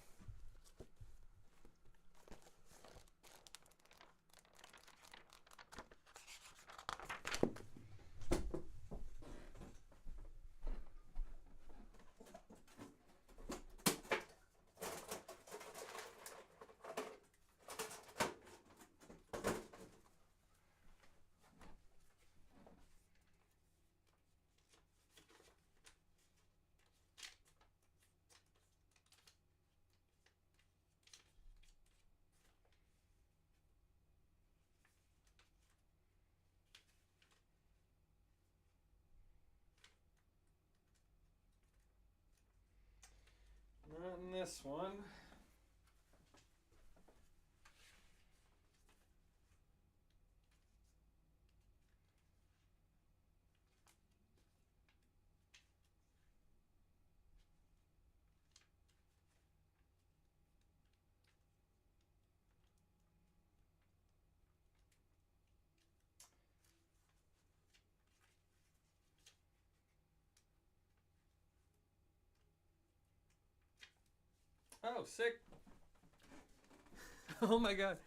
Speaker 2: Not in this one. Oh, sick. Oh my god.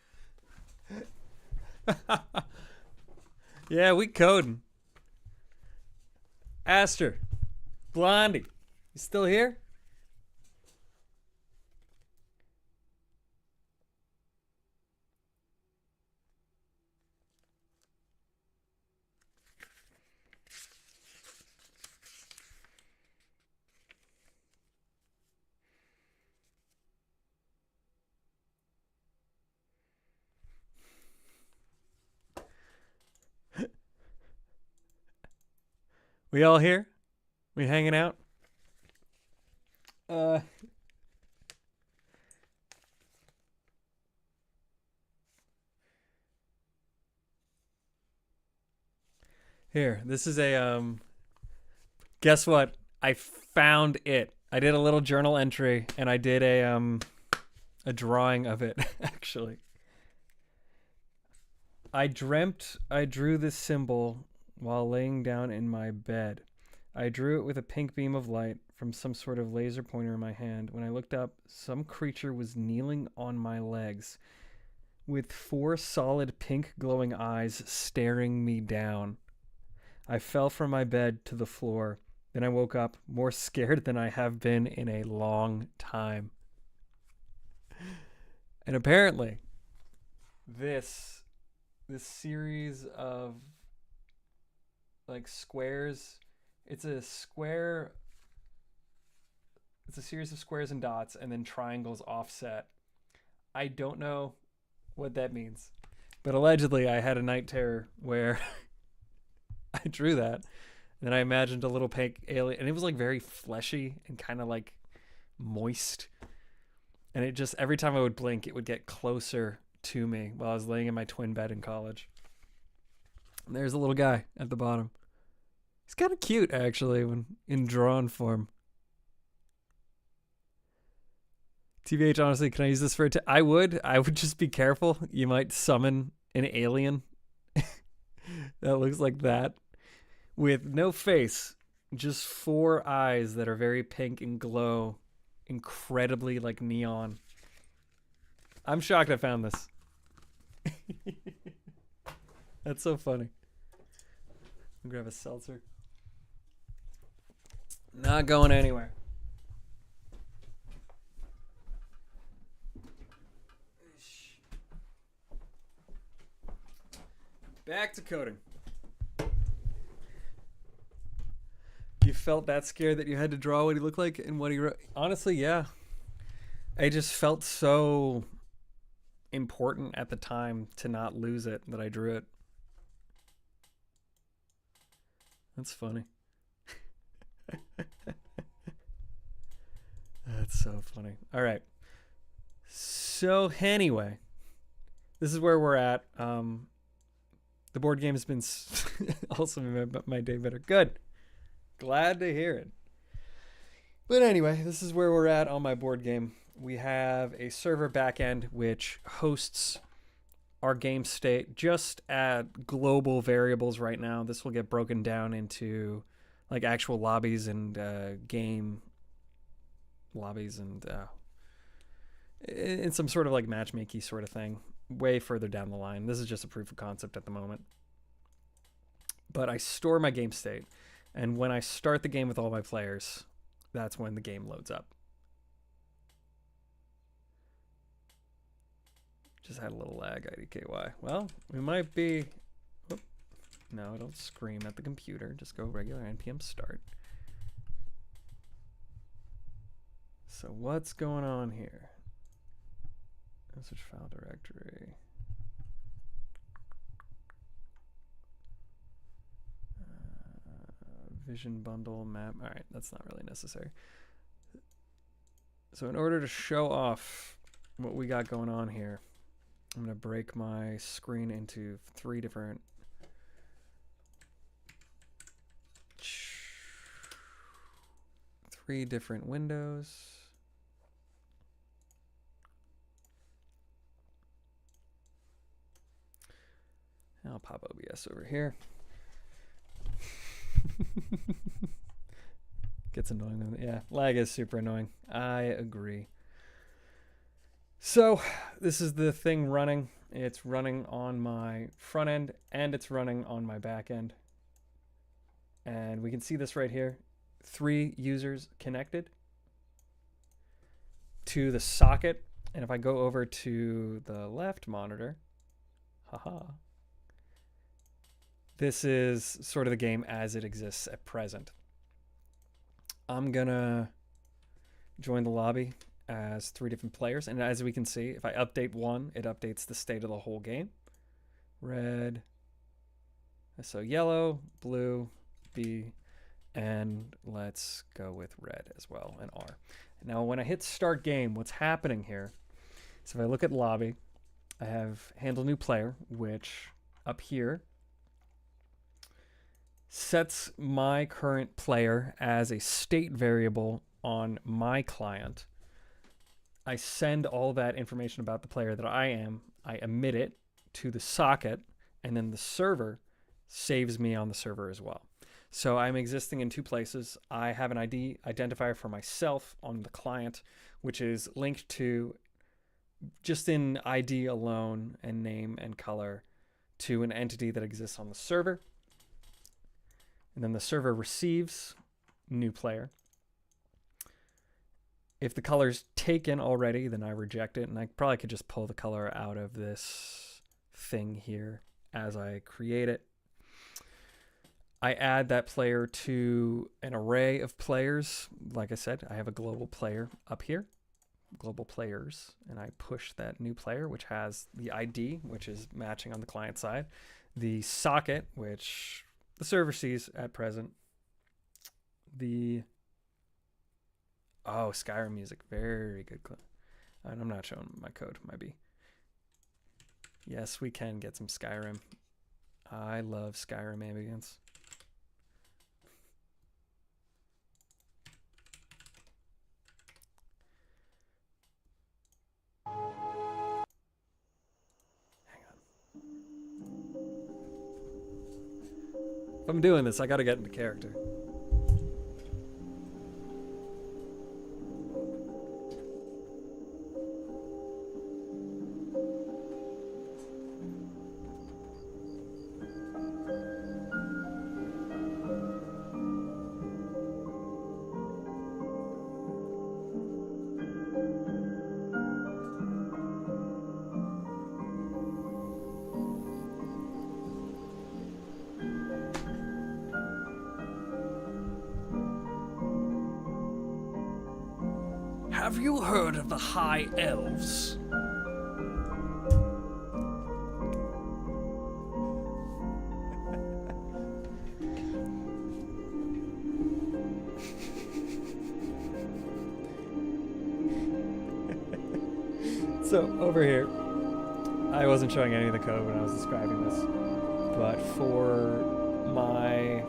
Speaker 2: Yeah, we coding. Aster. Blondie. You still here? We all here? We hanging out? Here, this is a guess what? I found it. I did a little journal entry and I did a drawing of it actually. I dreamt I drew this symbol while laying down in my bed. I drew it with a pink beam of light from some sort of laser pointer in my hand. When I looked up, some creature was kneeling on my legs with 4 solid pink glowing eyes staring me down. I fell from my bed to the floor. Then I woke up more scared than I have been in a long time. And apparently, this series of like squares, it's a series of squares and dots and then triangles offset. I don't know what that means, but allegedly I had a night terror where I drew that and then I imagined a little pink alien and it was like very fleshy and kind of like moist, and it just every time I would blink it would get closer to me while I was laying in my twin bed in college. And there's a little guy at the bottom. He's kind of cute, actually, when in drawn form. TVH, honestly, can I use this for a I would just be careful. You might summon an alien that looks like that with no face, just 4 eyes that are very pink and glow, incredibly like neon. I'm shocked I found this. That's so funny. I'll grab a seltzer. Not going anywhere. Back to coding. You felt that scared that you had to draw what he looked like and what he wrote? Honestly, yeah. it just felt so important at the time to not lose it that I drew it. That's funny. That's so funny. All right. So anyway, this is where we're at. The board game has been also made my day better. Good. Glad to hear it. But anyway, this is where we're at on my board game. We have a server backend which hosts our game state just at global variables right now. This will get broken down into like actual lobbies and game lobbies and in some sort of like matchmaking sort of thing way further down the line. This is just a proof of concept at the moment. But I store my game state, and when I start the game with all my players, that's when the game loads up. Just had a little lag, IDKY. Well, we might be... Whoop. No, don't scream at the computer. Just go regular npm start. So what's going on here? Message file directory. Vision bundle map. All right, that's not really necessary. So in order to show off what we got going on here, I'm going to break my screen into three different windows. I'll pop OBS over here. Gets annoying. Yeah, lag is super annoying. I agree. So this is the thing running. It's running on my front end and it's running on my back end. And we can see this right here. 3 users connected to the socket. And if I go over to the left monitor, haha, this is sort of the game as it exists at present. I'm gonna join the lobby as 3 different players, and as we can see, if I update one, it updates the state of the whole game. Red, so yellow, blue, B, and let's go with red as well, and R. Now when I hit start game, what's happening here, so if I look at lobby, I have handle new player, which up here sets my current player as a state variable on my client. I send all that information about the player that I am, I emit it to the socket, and then the server saves me on the server as well. So I'm existing in 2 places. I have an ID identifier for myself on the client, which is linked to, just in ID alone and name and color, to an entity that exists on the server. And then the server receives new player. If the color's taken already, then I reject it. And I probably could just pull the color out of this thing here as I create it. I add that player to an array of players. Like I said, I have a global player up here, global players, and I push that new player, which has the ID, which is matching on the client side, the socket, which the server sees at present, the Skyrim music, very good. And I'm not showing my code, might be. Yes, we can get some Skyrim. I love Skyrim ambience. If I'm doing this, I gotta get into character. Have you heard of the High Elves? So over here, I wasn't showing any of the code when I was describing this, but for my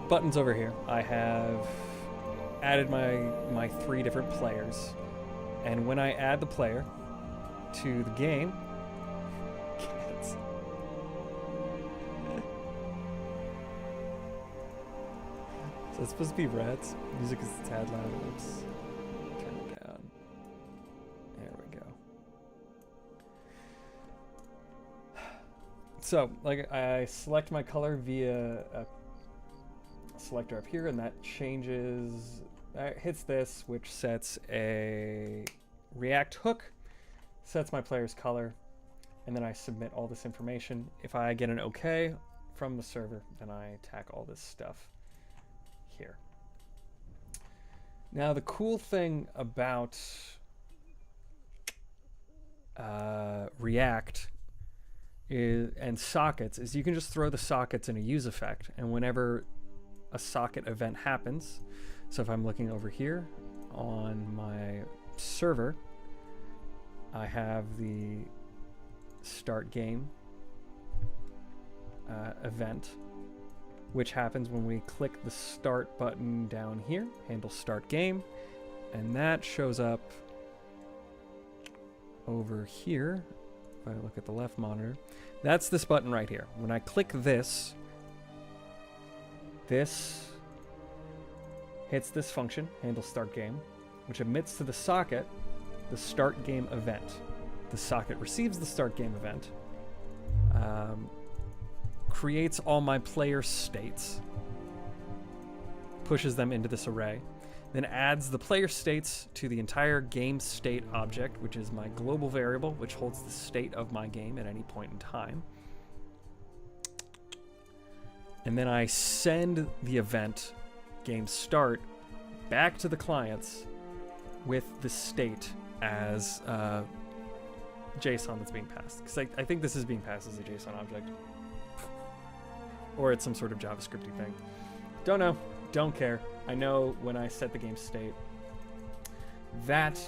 Speaker 2: buttons over here, I have added my 3 different players, and when I add the player to the game, cats. So it's supposed to be rats. Music is a tad loud. Oops. Turn it down. There we go. So, like, I select my color via a selector up here, and that changes, hits this, which sets a React hook, sets my player's color, and then I submit all this information. If I get an OK from the server, then I tack all this stuff here. Now, the cool thing about React and sockets is you can just throw the sockets in a use effect, and whenever a socket event happens, so if I'm looking over here on my server, I have the start game event, which happens when we click the start button down here, handle start game, and that shows up over here. If I look at the left monitor, that's this button right here. When I click this, this hits this function, handle start game, which emits to the socket the start game event. The socket receives the start game event, creates all my player states, pushes them into this array, then adds the player states to the entire game state object, which is my global variable, which holds the state of my game at any point in time. And then I send the event, game start, back to the clients with the state as JSON that's being passed. Because I think this is being passed as a JSON object. Or it's some sort of JavaScripty thing. Don't know. Don't care. I know when I set the game state, that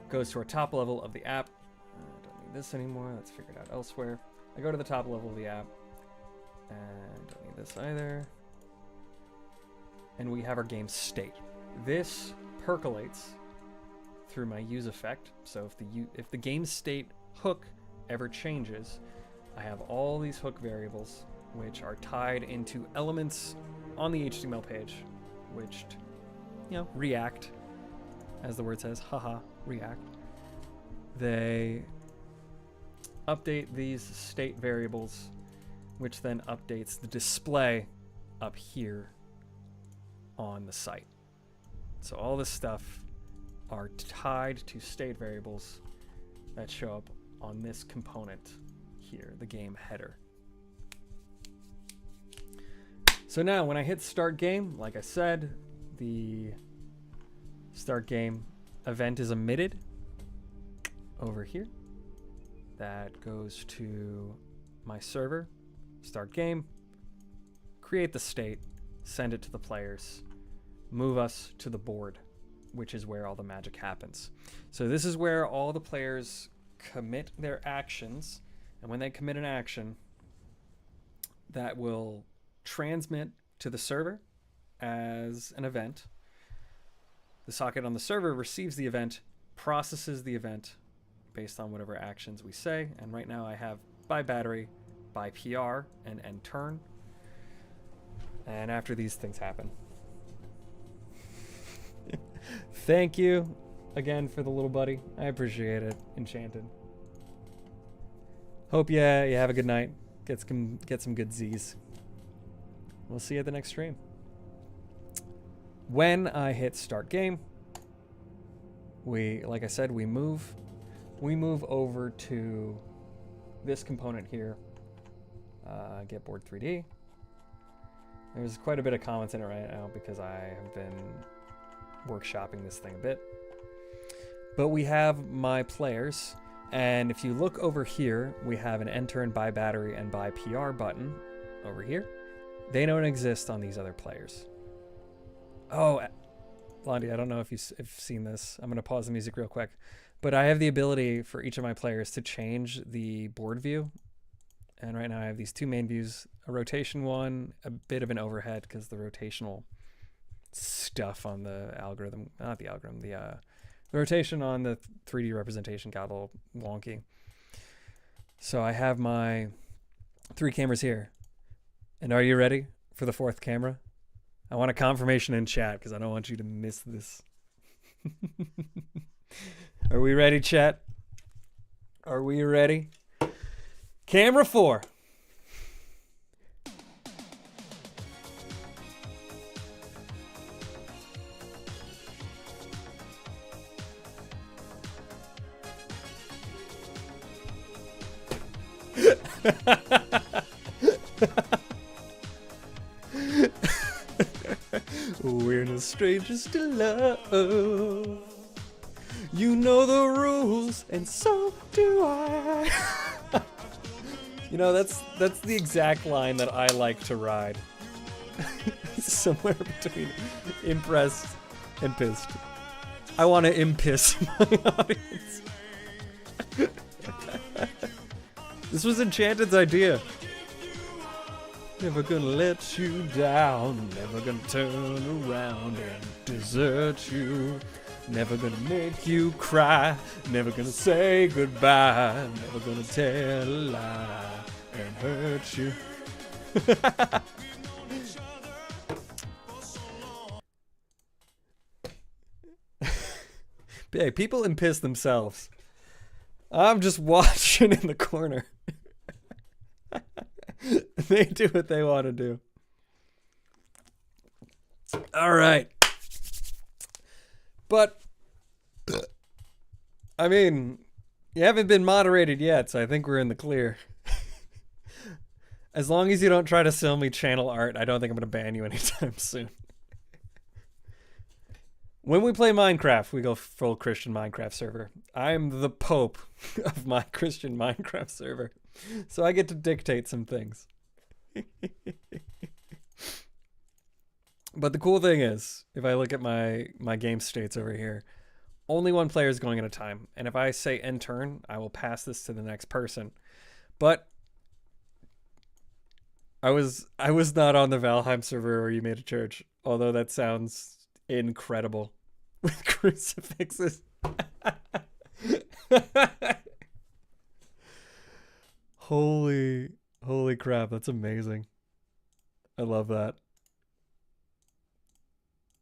Speaker 2: goes to our top level of the app. I don't need this anymore. Let's figure it out elsewhere. I go to the top level of the app. And don't need this either. And we have our game state. This percolates through my use effect. So if the game state hook ever changes, I have all these hook variables which are tied into elements on the HTML page, which, react, as the word says, haha, react. They update these state variables, which then updates the display up here on the site. So all this stuff are tied to state variables that show up on this component here, the game header. So now when I hit start game, like I said, the start game event is emitted over here. That goes to my server, start game, create the state, send it to the players, move us to the board, which is where all the magic happens. So this is where all the players commit their actions, and when they commit an action, that will transmit to the server as an event. The socket on the server receives the event, processes the event based on whatever actions we say, and right now I have by battery, by PR, and end turn. And after these things happen. Thank you again for the little buddy. I appreciate it. Enchanted. Hope you have a good night. Get some good Z's. We'll see you at the next stream. When I hit start game, like I said, we move over to this component here, get board 3D. There's quite a bit of comments in it right now because I have been workshopping this thing a bit. But we have my players, and if you look over here, we have an enter and buy battery and buy PR button over here. They don't exist on these other players. Oh, Blondie, I don't know if you've seen this. I'm going to pause the music real quick. But I have the ability for each of my players to change the board view. And right now I have these two main views, a rotation one, a bit of an overhead because the rotational stuff on the algorithm, not the algorithm, the rotation on the 3D representation got a little wonky. So I have my 3 cameras here. And are you ready for the 4th camera? I want a confirmation in chat because I don't want you to miss this. Are we ready, chat? Are we ready? Camera 4. We're no strangers to love. You know the rules, and so do I. You know, that's the exact line that I like to ride. Somewhere between impressed and pissed. I want to impiss my audience. This was Enchanted's idea. Never gonna let you down. Never gonna turn around and desert you. Never gonna make you cry. Never gonna say goodbye. Never gonna tell a lie and hurt you. Hey, people impiss themselves. I'm just watching in the corner. They do what they want to do. All right. But, I mean, you haven't been moderated yet, so I think we're in the clear. As long as you don't try to sell me channel art, I don't think I'm going to ban you anytime soon. When we play Minecraft, we go full Christian Minecraft server. I'm the Pope of my Christian Minecraft server, so I get to dictate some things. But the cool thing is, if I look at my game states over here, only one player is going at a time. And if I say end turn, I will pass this to the next person. But I was not on the Valheim server where you made a church, although that sounds incredible with crucifixes. Holy crap, that's amazing. I love that.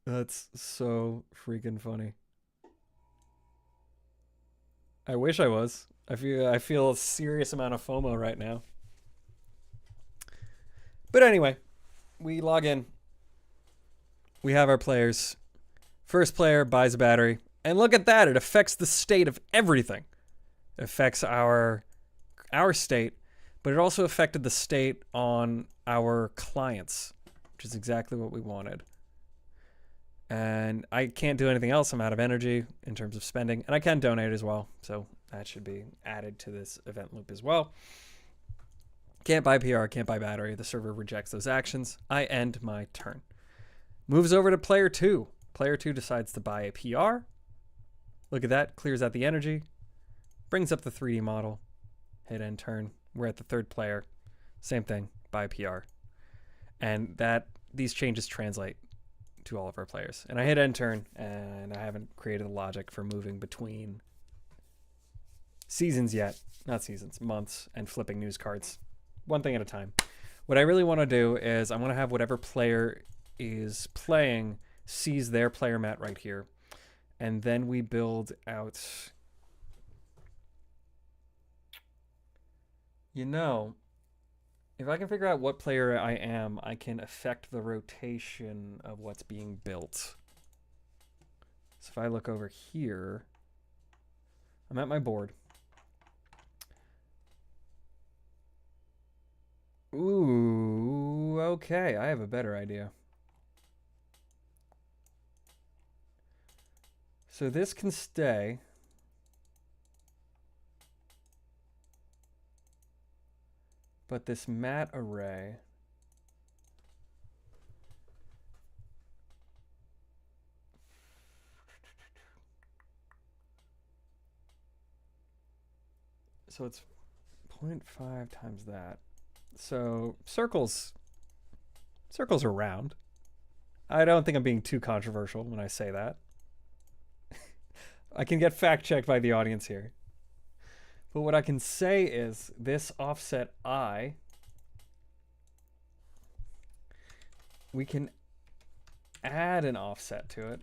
Speaker 2: That's so freaking funny. I wish I was. I feel a serious amount of FOMO right now. But anyway, we log in. We have our players. First player buys a battery. And look at that, it affects the state of everything. It affects our state, but it also affected the state on our clients, which is exactly what we wanted. And I can't do anything else. I'm out of energy in terms of spending, and I can donate as well. So that should be added to this event loop as well. Can't buy PR, can't buy battery. The server rejects those actions. I end my turn. Moves over to player 2. Player 2 decides to buy a PR. Look at that, clears out the energy, brings up the 3D model, hit end turn. We're at the 3rd player. Same thing, buy PR. And these changes translate to all of our players. And I hit end turn, and I haven't created the logic for moving between seasons yet. Not seasons, months, and flipping news cards. One thing at a time. What I really want to do is I want to have whatever player is playing sees their player mat right here. And then we build out... You know, if I can figure out what player I am, I can affect the rotation of what's being built. So if I look over here, I'm at my board. Ooh, okay, I have a better idea. So this can stay. But this mat array so it's 0.5 times that. So circles are round. I don't think I'm being too controversial when I say that. I can get fact checked by the audience here. But what I can say is this offset I, we can add an offset to it.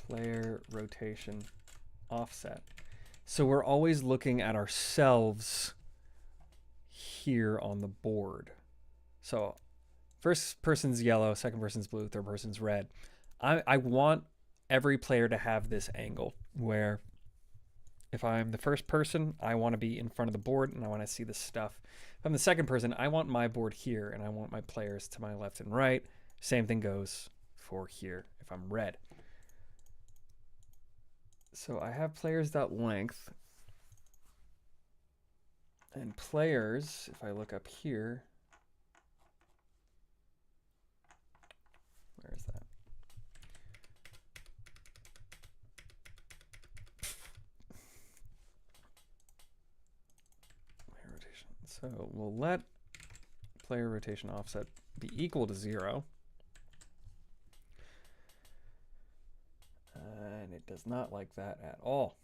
Speaker 2: Player rotation offset. So we're always looking at ourselves here on the board. So first person's yellow, second person's blue, third person's red. I want every player to have this angle where if I'm the first person, I want to be in front of the board and I want to see the stuff. If I'm the second person, I want my board here and I want my players to my left and right. Same thing goes for here if I'm red. So I have players.length and players, if I look up here, where is that? Player rotation. So we'll let player rotation offset be equal to 0. And it does not like that at all.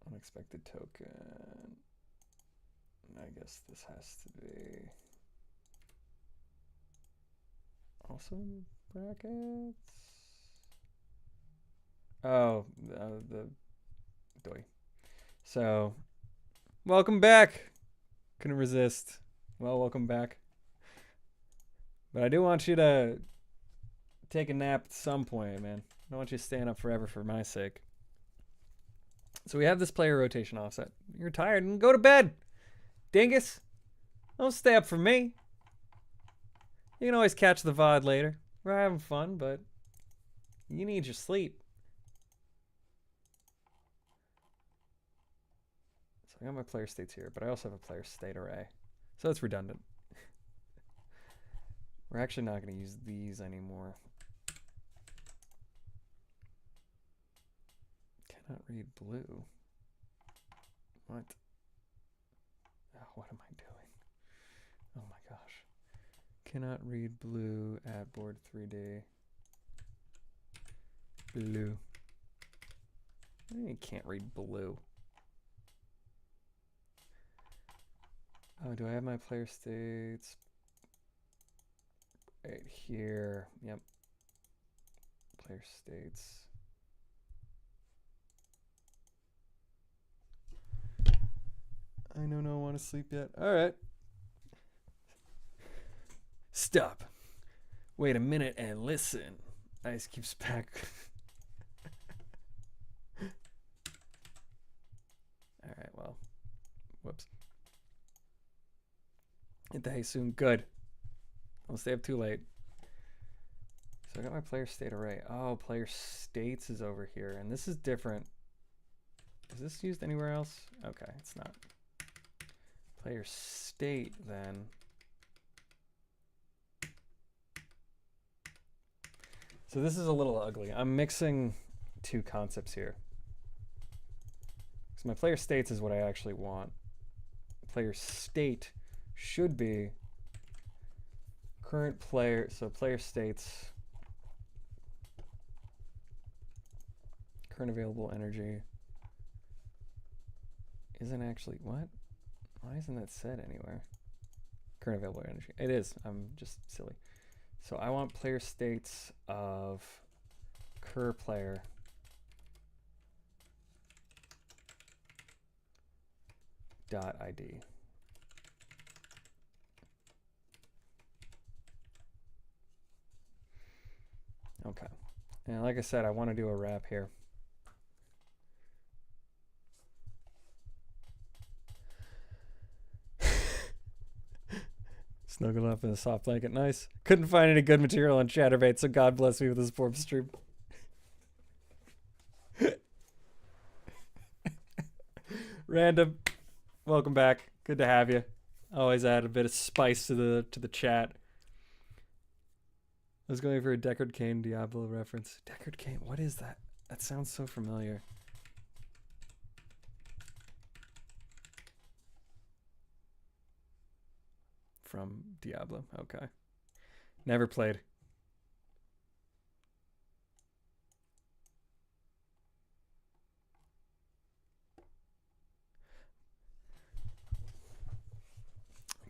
Speaker 2: Unexpected token. I guess this has to be also brackets. Oh, the doy. So, welcome back. Couldn't resist. Well, welcome back. But I do want you to take a nap at some point, man. I don't want you staying up forever for my sake. So we have this player rotation offset. You're tired and go to bed. Dingus. Don't stay up for me. You can always catch the VOD later. We're having fun, but you need your sleep. So I got my player states here, but I also have a player state array. So it's redundant. We're actually not going to use these anymore. Cannot read blue. What? Oh, what am I doing? Oh my gosh. Cannot read blue at board 3D. Blue. What do you mean you can't read blue? Oh, do I have my player states? Right here. Yep. Player states. I know, no want to sleep yet. All right. Stop. Wait a minute and listen. Ice keeps back. All right, well. Whoops. Hit the hey soon. Good. I'll stay up too late. So I got my player state array. Oh, player states is over here. And this is different. Is this used anywhere else? Okay, it's not. Player state then. So this is a little ugly. I'm mixing two concepts here. So my player states is what I actually want. Player state should be current player, so player states, current available energy isn't actually, what? Why isn't that said anywhere? Current available energy. It is, I'm just silly. So I want player states of cur player dot ID. Okay. And like I said, I want to do a wrap here. Snuggled up in a soft blanket. Nice. Couldn't find any good material on Chatterbait, so God bless me with this form stream. Random. Welcome back. Good to have you. Always add a bit of spice to the chat. I was going for a Deckard Cain Diablo reference. Deckard Cain, what is that? That sounds so familiar. From Diablo. Okay. Never played.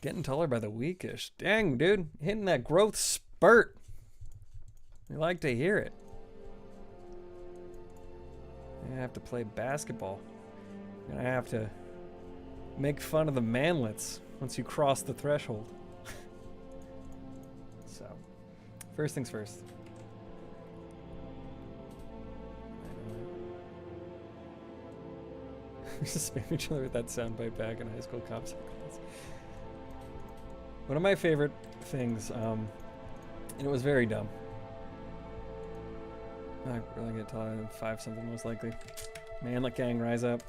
Speaker 2: Getting taller by the weekish. Dang, dude. Hitting that growth spurt. We like to hear it. I have to play basketball. And I have to make fun of the manlets once you cross the threshold. So, first things first. We just spam each other with that soundbite back in high school comp cycles. One of my favorite things, and it was very dumb. I'm really gonna tell you 5 something most likely. Manlet gang, rise up.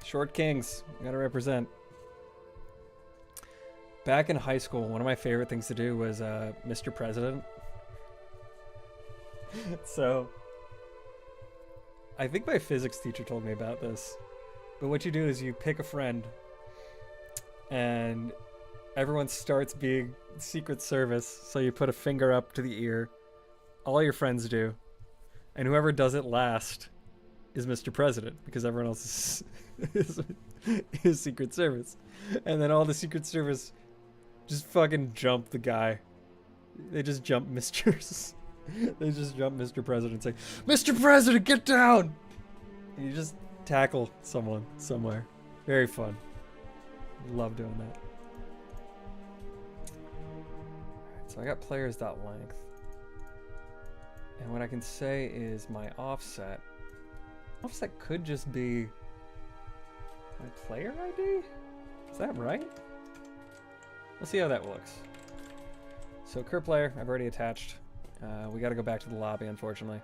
Speaker 2: Short kings, gotta represent. Back in high school, one of my favorite things to do was Mr. President. So, I think my physics teacher told me about this. But what you do is you pick a friend, and everyone starts being Secret Service. So you put a finger up to the ear. All your friends do. And whoever does it last is Mr. President, because everyone else is Secret Service. And then all the Secret Service just fucking jump the guy. They just jump They just jump Mr. President and say, Mr. President, get down! And you just tackle someone somewhere. Very fun. Love doing that. Alright, so I got players.length. And what I can say is my offset. Offset could just be my player ID? Is that right? We'll see how that looks. So cur player, I've already attached. We gotta go back to the lobby, unfortunately.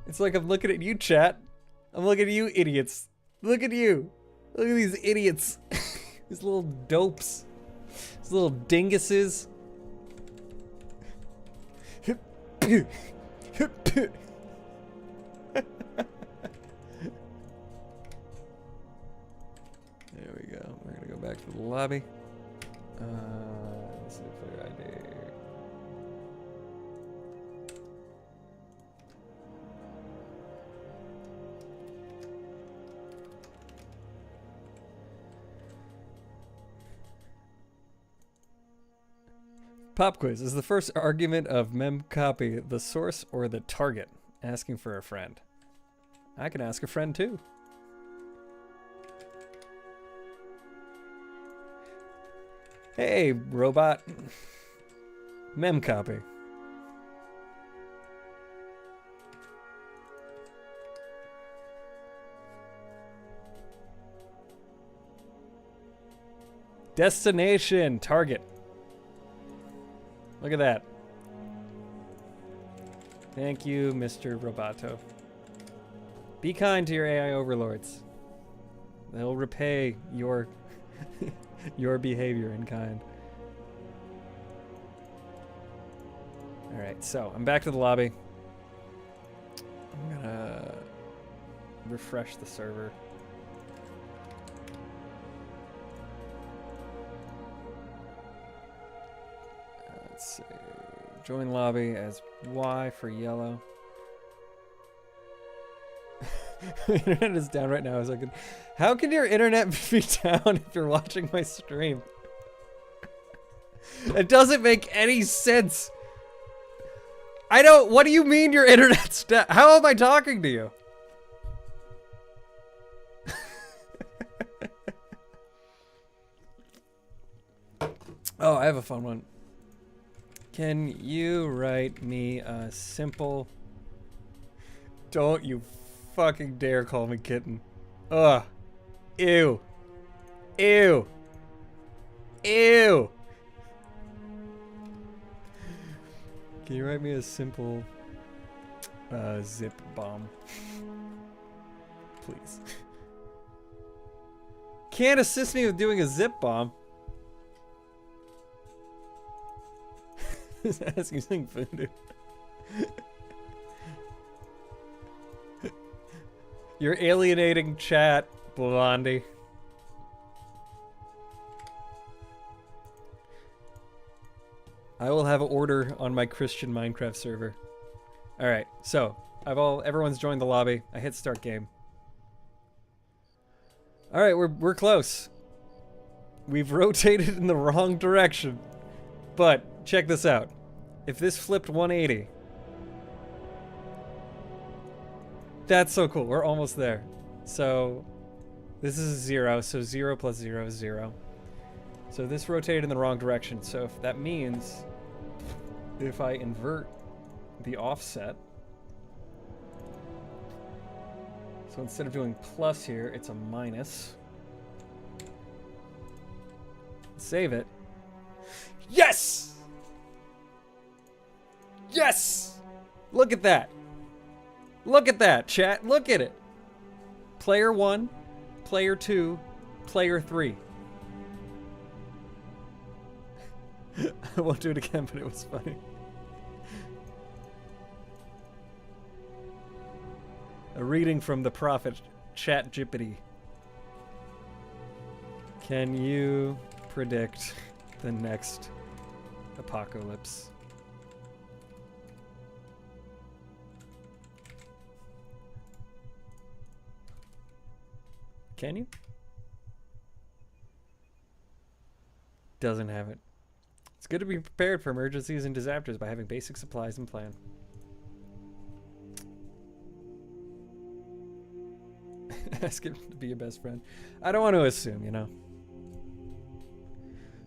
Speaker 2: It's like I'm looking at you, chat. I'm looking at you, idiots. Look at you. Look at these idiots. These little dopes. These little dinguses. There we go. We're gonna go back to the lobby. Let's see the player ID. Pop quiz. Is the first argument of mem copy the source or the target? Asking for a friend. I can ask a friend too. Hey, robot. Mem copy. Destination target. Look at that. Thank you, Mr. Roboto. Be kind to your AI overlords. They'll repay your your behavior in kind. Alright, so I'm back to the lobby. I'm gonna refresh the server. Let's see. Join lobby as Y for yellow. Internet is down right now. How can your internet be down if you're watching my stream? It doesn't make any sense. What do you mean your internet's down? How am I talking to you? Oh, I have a fun one. Can you write me a simple... Don't you fucking dare call me kitten. Ugh. Ew. Ew. Ew. Can you write me a simple zip bomb? Please. Can't assist me with doing a zip bomb. Is asking food. You're alienating chat, Blondie. I will have order on my Christian Minecraft server. All right, so everyone's joined the lobby. I hit start game. All right, we're close. We've rotated in the wrong direction, but check this out. If this flipped 180, that's so cool. We're almost there. So this is 0, so 0 plus 0 is 0. So this rotated in the wrong direction. So if that means if I invert the offset, so instead of doing plus here, it's a minus. Save it. Yes! Yes! Look at that. Look at that, chat. Look at it. Player 1, player 2, player 3. I won't do it again, but it was funny. A reading from the prophet ChatGPT. Can you predict the next apocalypse? Can you? Doesn't have it. It's good to be prepared for emergencies and disasters by having basic supplies and plan. Ask him to be your best friend. I don't want to assume, you know.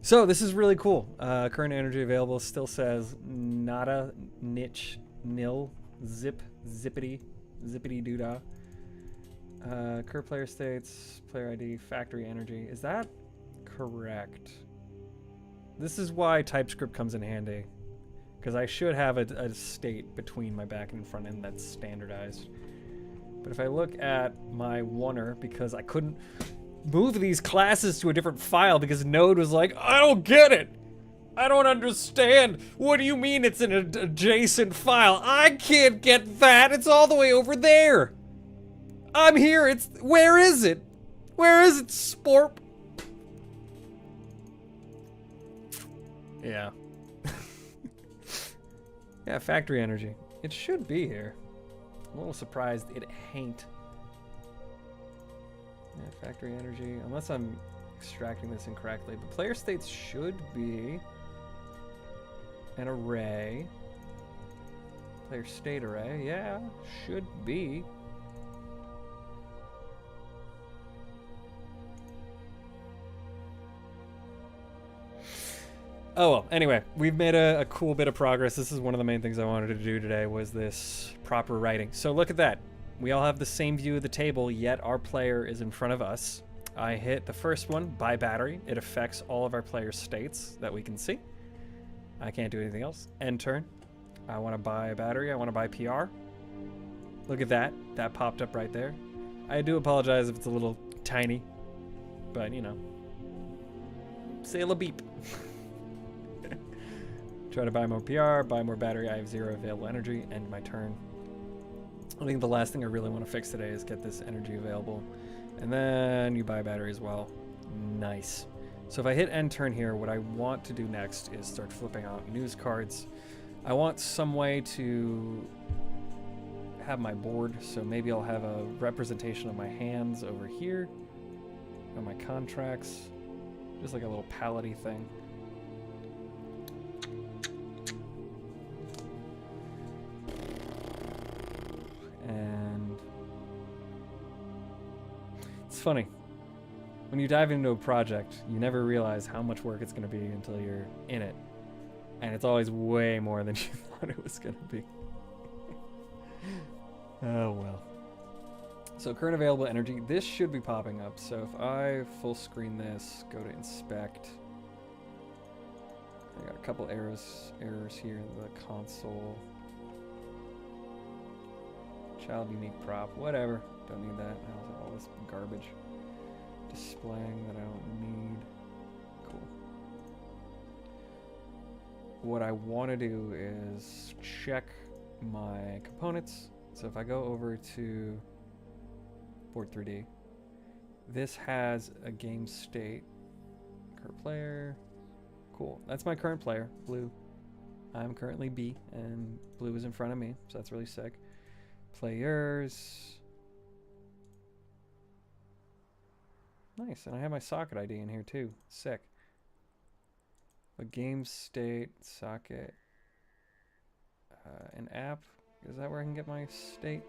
Speaker 2: So this is really cool. Current energy available still says nada, niche, nil, zip, zippity, zippity doodah. Current player states, player ID, factory energy. Is that correct? This is why TypeScript comes in handy, because I should have a state between my back and front end that's standardized. But if I look at my oneer, because I couldn't move these classes to a different file because Node was like, I don't get it. I don't understand. What do you mean it's an adjacent file? I can't get that. It's all the way over there. I'm here. Where is it? Where is it, Sporp? Yeah. Yeah, factory energy. It should be here. I'm a little surprised it ain't. Yeah, factory energy, unless I'm extracting this incorrectly. But player states should be an array. Player state array, yeah, should be. Oh well, anyway, we've made a cool bit of progress. This is one of the main things I wanted to do today, was this proper writing. So look at that. We all have the same view of the table, yet our player is in front of us. I hit the first one, buy battery. It affects all of our player states that we can see. I can't do anything else. End turn. I want to buy a battery. I want to buy PR. Look at that. That popped up right there. I do apologize if it's a little tiny, but you know, say a beep. Try to buy more PR, buy more battery. I have 0 available energy. End my turn. I think the last thing I really want to fix today is get this energy available. And then you buy a battery as well. Nice. So if I hit end turn here, what I want to do next is start flipping out news cards. I want some way to have my board. So maybe I'll have a representation of my hands over here. And my contracts. Just like a little palette-y thing. And it's funny, when you dive into a project, you never realize how much work it's going to be until you're in it. And it's always way more than you thought it was going to be. Oh well. So current available energy, this should be popping up. So if I full screen this, go to inspect. I got a couple errors here in the console. Child unique prop, whatever. Don't need that. All this garbage displaying that I don't need. Cool. What I want to do is check my components. So if I go over to Board 3D, this has a game state. Current player. Cool. That's my current player, blue. I'm currently B, and blue is in front of me, so that's really sick. Players. Nice, and I have my socket ID in here too. Sick. A game state, socket, an app. Is that where I can get my state?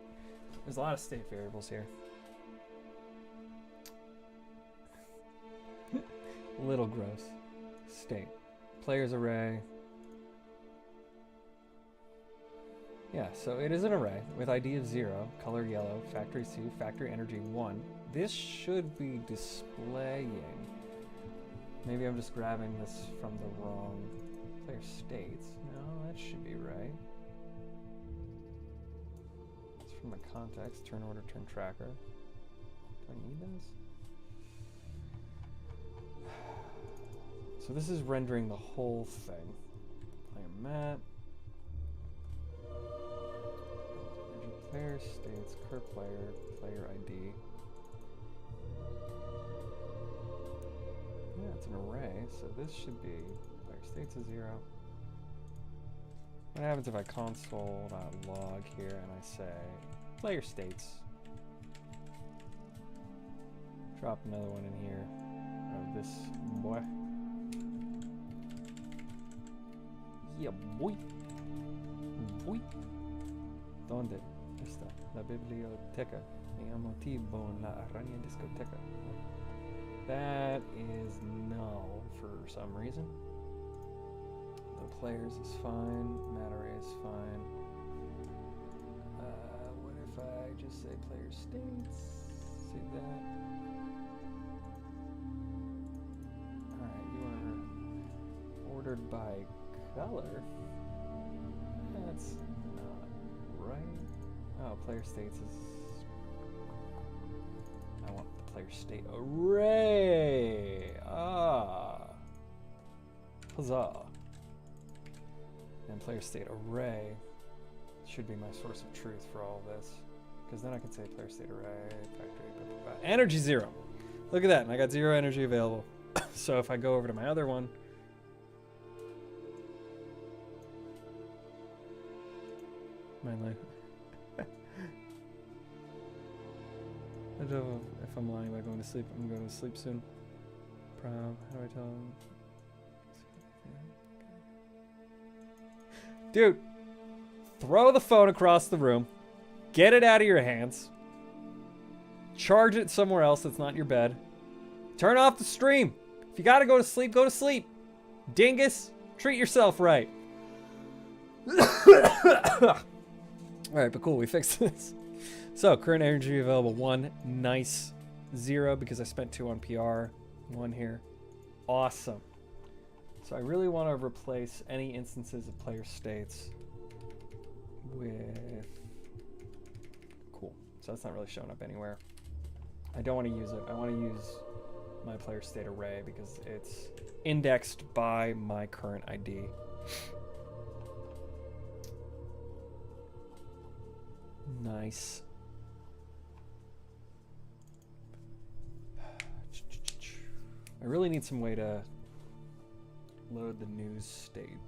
Speaker 2: There's a lot of state variables here. Little gross. State. Players array. Yeah, so it is an array with ID of 0, color yellow, factory 2, factory energy 1. This should be displaying. Maybe I'm just grabbing this from the wrong player states. No, that should be right. It's from my context, turn order, turn tracker. Do I need those? So this is rendering the whole thing. Player map. Player states, current player, player ID. Yeah, it's an array, so this should be player states is 0. What happens if I console.log here and I say player states? Drop another one in here of this boy. Yeah, boy. Boy. ¿Dónde está la biblioteca? Mi motivo en la araña discoteca. That is null for some reason. The players is fine. Matter array is fine. What if I just say player states? See that? Alright, you are ordered by color. That's not right. Oh, player states is... I want the player state array. Ah. Huzzah. And player state array should be my source of truth for all of this. Because then I can say player state array, factory, blah, blah, blah. Energy 0. Look at that, and I got 0 energy available. So if I go over to my other one, my life. I don't know if I'm lying about going to sleep. I'm going to sleep soon. How do I tell him? Dude, throw the phone across the room. Get it out of your hands. Charge it somewhere else that's not your bed. Turn off the stream. If you gotta go to sleep, go to sleep. Dingus, treat yourself right. Alright, but cool, we fixed this. So, current energy available 1. Nice. 0 because I spent 2 on PR. 1 here. Awesome. So I really want to replace any instances of player states with... Cool. So that's not really showing up anywhere. I don't want to use it. I want to use my player state array because it's indexed by my current ID. Nice. I really need some way to load the news state.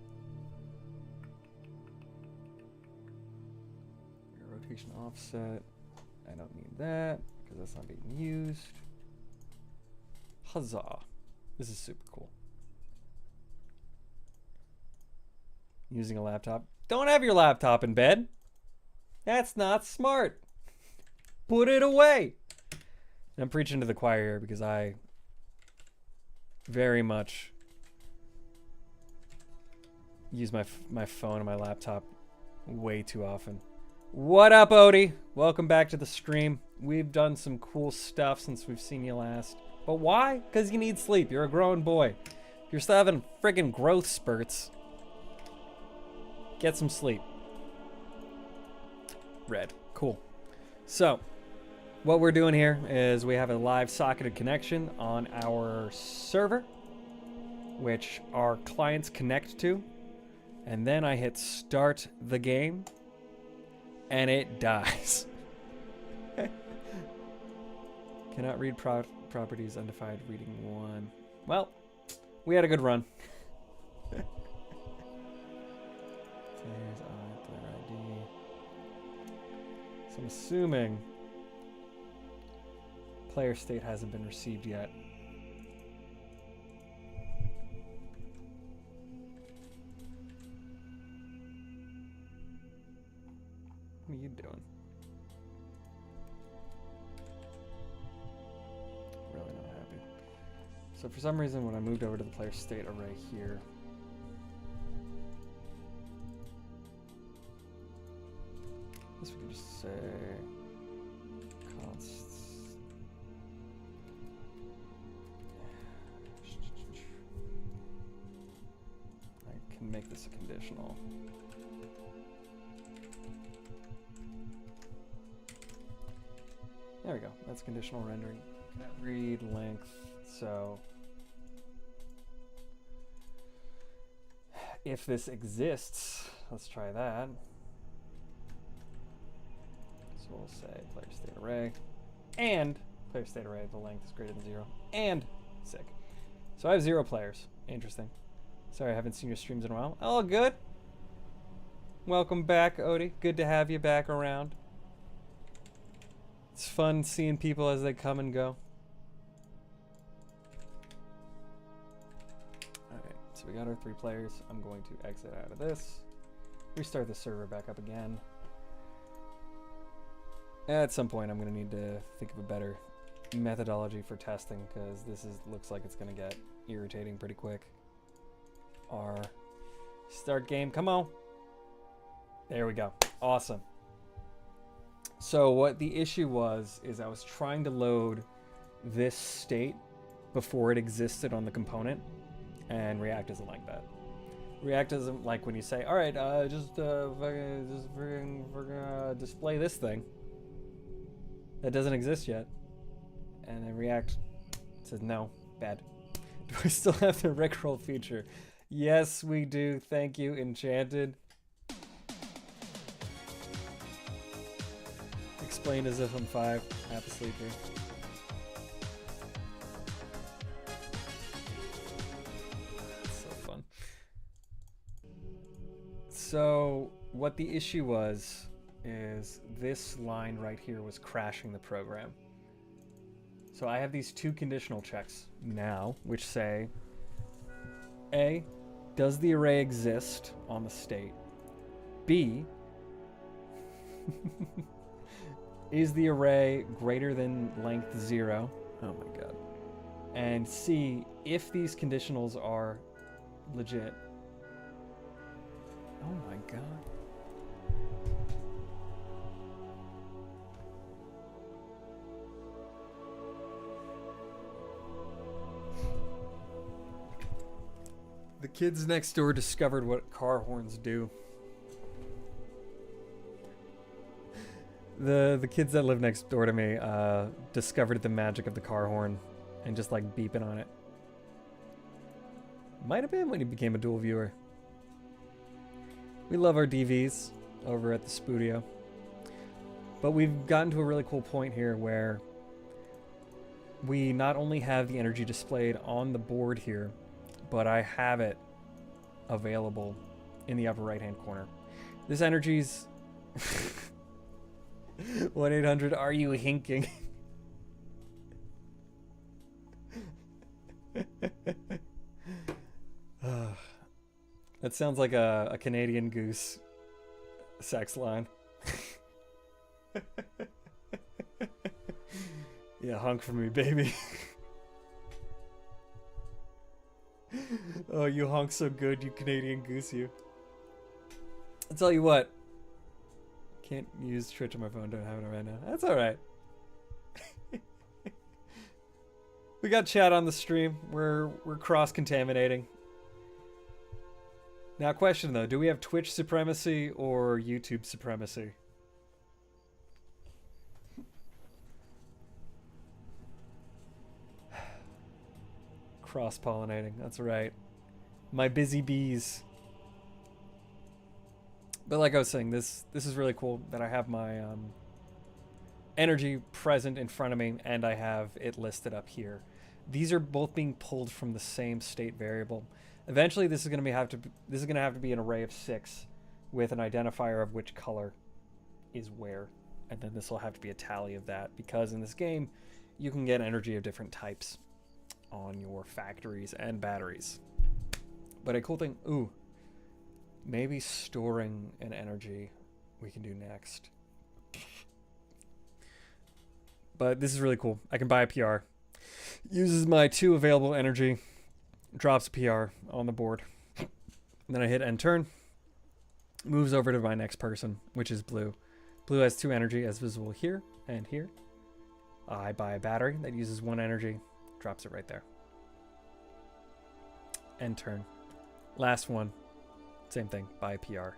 Speaker 2: Rotation offset. I don't need that because that's not being used. Huzzah. This is super cool. Using a laptop. Don't have your laptop in bed. That's not smart. Put it away. And I'm preaching to the choir here because I very much use my phone and my laptop way too often. What up, Odie? Welcome back to the stream. We've done some cool stuff since we've seen you last. But why? Because you need sleep. You're a grown boy. If you're still having friggin' growth spurts, get some sleep. Red. Cool. So, what we're doing here is we have a live socketed connection on our server, which our clients connect to. And then I hit start the game, and it dies. Cannot read properties undefined reading 1. Well, we had a good run. Players on player ID. So I'm assuming player state hasn't been received yet. What are you doing? Really not happy. So for some reason, when I moved over to the player state array here, I guess we could just say const. I can make this a conditional. There we go. That's conditional rendering. Read length. So if this exists, let's try that. So we'll say player state array and player state array, the length is greater than 0 and sick. So I have 0 players. Interesting. Sorry, I haven't seen your streams in a while. Oh, good. Welcome back, Odie. Good to have you back around. It's fun seeing people as they come and go. Alright, so we got our 3 players. I'm going to exit out of this. Restart the server back up again. At some point, I'm going to need to think of a better methodology for testing, because this looks like it's going to get irritating pretty quick. R. Start game. Come on. There we go. Awesome. So what the issue was is I was trying to load this state before it existed on the component, and React isn't like that. React isn't like when you say, all right, just display this thing that doesn't exist yet, and then React says no, bad. Do I still have the Rickroll feature? Yes, we do. Thank you, Enchanted. Explain as if I'm 5, half asleep here. It's so fun. So what the issue was is this line right here was crashing the program. So I have these 2 conditional checks now, which say, A, does the array exist on the state? B, is the array greater than length 0? Oh my god. And C, if these conditionals are legit. Oh my god. The kids next door discovered what car horns do. The kids that live next door to me discovered the magic of the car horn and just like beeping on it. Might have been when he became a dual viewer. We love our DVs over at the Studio. But we've gotten to a really cool point here where we not only have the energy displayed on the board here, but I have it available in the upper right hand corner. This energy's 1-800, are you hinking? That sounds like a Canadian Goose sex line. Yeah, honk for me, baby. Oh, you honk so good, you Canadian Goose, you. I'll tell you what. Can't use Twitch on my phone. Don't have it right now. That's all right. We got chat on the stream. We're cross-contaminating. Now, question though: do we have Twitch supremacy or YouTube supremacy? Cross-pollinating. That's right. My busy bees. But like I was saying, this is really cool that I have my energy present in front of me and I have it listed up here. These are both being pulled from the same state variable. Eventually, this is going to have to be an array of 6 with an identifier of which color is where, and then this will have to be a tally of that because in this game, you can get energy of different types on your factories and batteries. But a cool thing, ooh, maybe storing an energy we can do next. But this is really cool. I can buy a PR. Uses my 2 available energy, drops a PR on the board. And then I hit end turn. Moves over to my next person, which is blue. Blue has 2 energy as visible here and here. I buy a battery that uses 1 energy, drops it right there. End turn. Last one. Same thing, buy a PR.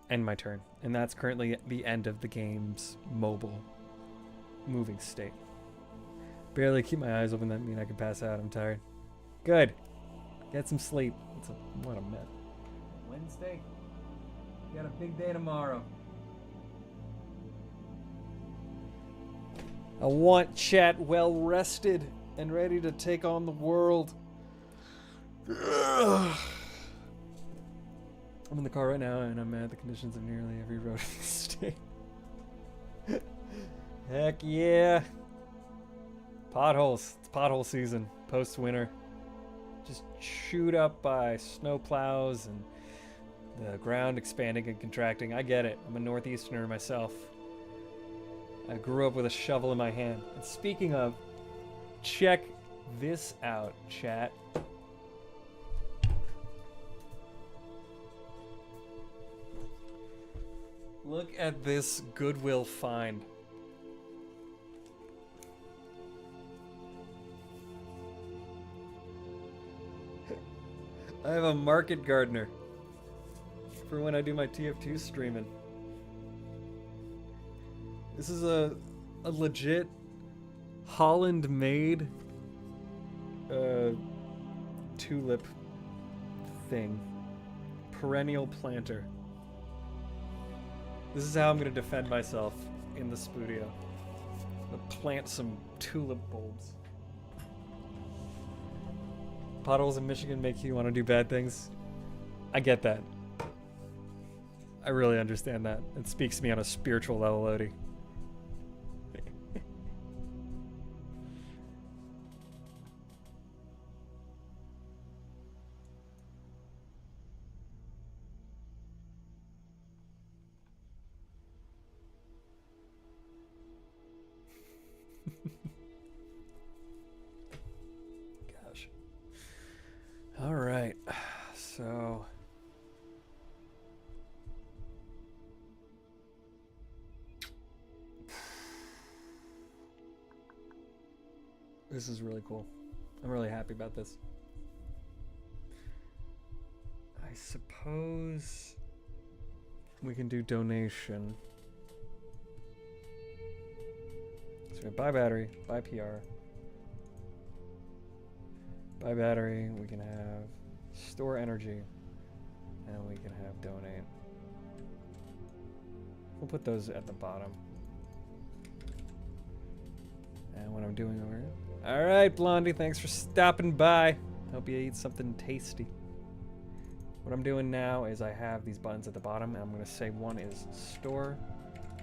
Speaker 2: End my turn. And that's currently the end of the game's mobile moving state. Barely keep my eyes open, that mean I can pass out. I'm tired. Good. Get some sleep. What a mess. Wednesday. You got a big day tomorrow. I want chat well rested and ready to take on the world. I'm in the car right now and I'm at the conditions of nearly every road in the state. Heck yeah. Potholes. It's pothole season. Post-winter. Just chewed up by snow plows and the ground expanding and contracting. I get it. I'm a Northeasterner myself. I grew up with a shovel in my hand. And speaking of, check this out, chat. Look at this Goodwill find. I have a market gardener for when I do my TF2 streaming. This is a legit Holland-made tulip thing. Perennial planter. This is how I'm going to defend myself in the studio. I'm going to plant some tulip bulbs. Potholes in Michigan make you want to do bad things. I get that. I really understand that. It speaks to me on a spiritual level, Odie. Gosh. All right. So this is really cool. I'm really happy about this. I suppose we can do donation. So we have buy battery, buy PR. Buy battery, we can have store energy, and we can have donate. We'll put those at the bottom. And what I'm doing over here. All right, Blondie, thanks for stopping by. Hope you eat something tasty. What I'm doing now is I have these buttons at the bottom, and I'm going to say one is store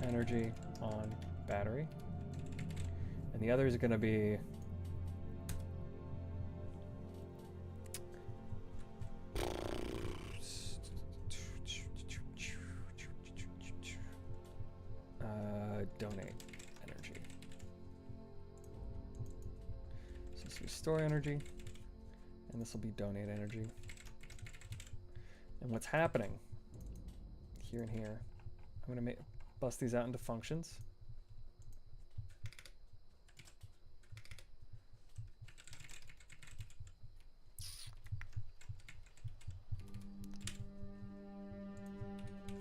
Speaker 2: energy on battery, and the other is going to be donate energy. So this will be store energy, and this will be donate energy. And what's happening here and here, I'm gonna bust these out into functions.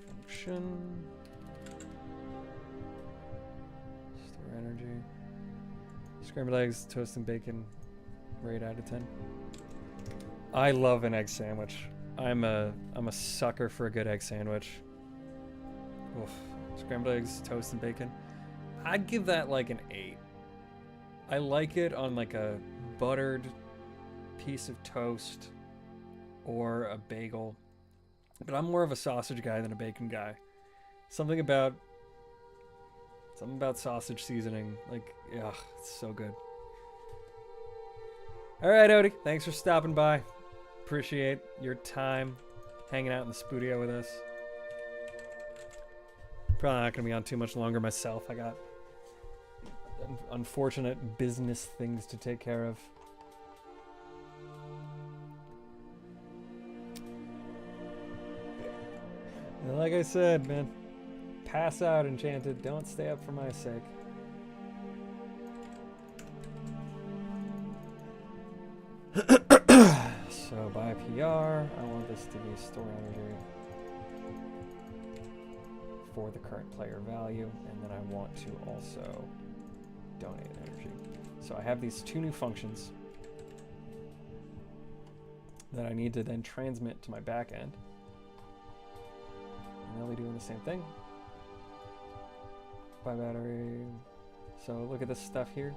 Speaker 2: Function. Store energy. Scrambled eggs, toast and bacon. Rate out of 10. I love an egg sandwich. I'm a sucker for a good egg sandwich. Oof. Scrambled eggs, toast and bacon. I'd give that like an 8. I like it on like a buttered piece of toast or a bagel. But I'm more of a sausage guy than a bacon guy. Something about sausage seasoning. Like, yeah, it's so good. All right, Odie. Thanks for stopping by. Appreciate your time hanging out in the studio with us. Probably not going to be on too much longer myself. I got unfortunate business things to take care of. And like I said, man, pass out, Enchanted. Don't stay up for my sake. So by PR, I want this to be store energy for the current player value, and then I want to also donate energy. So I have these two new functions that I need to then transmit to my backend. And they'll be doing the same thing. Buy battery. So look at this stuff here.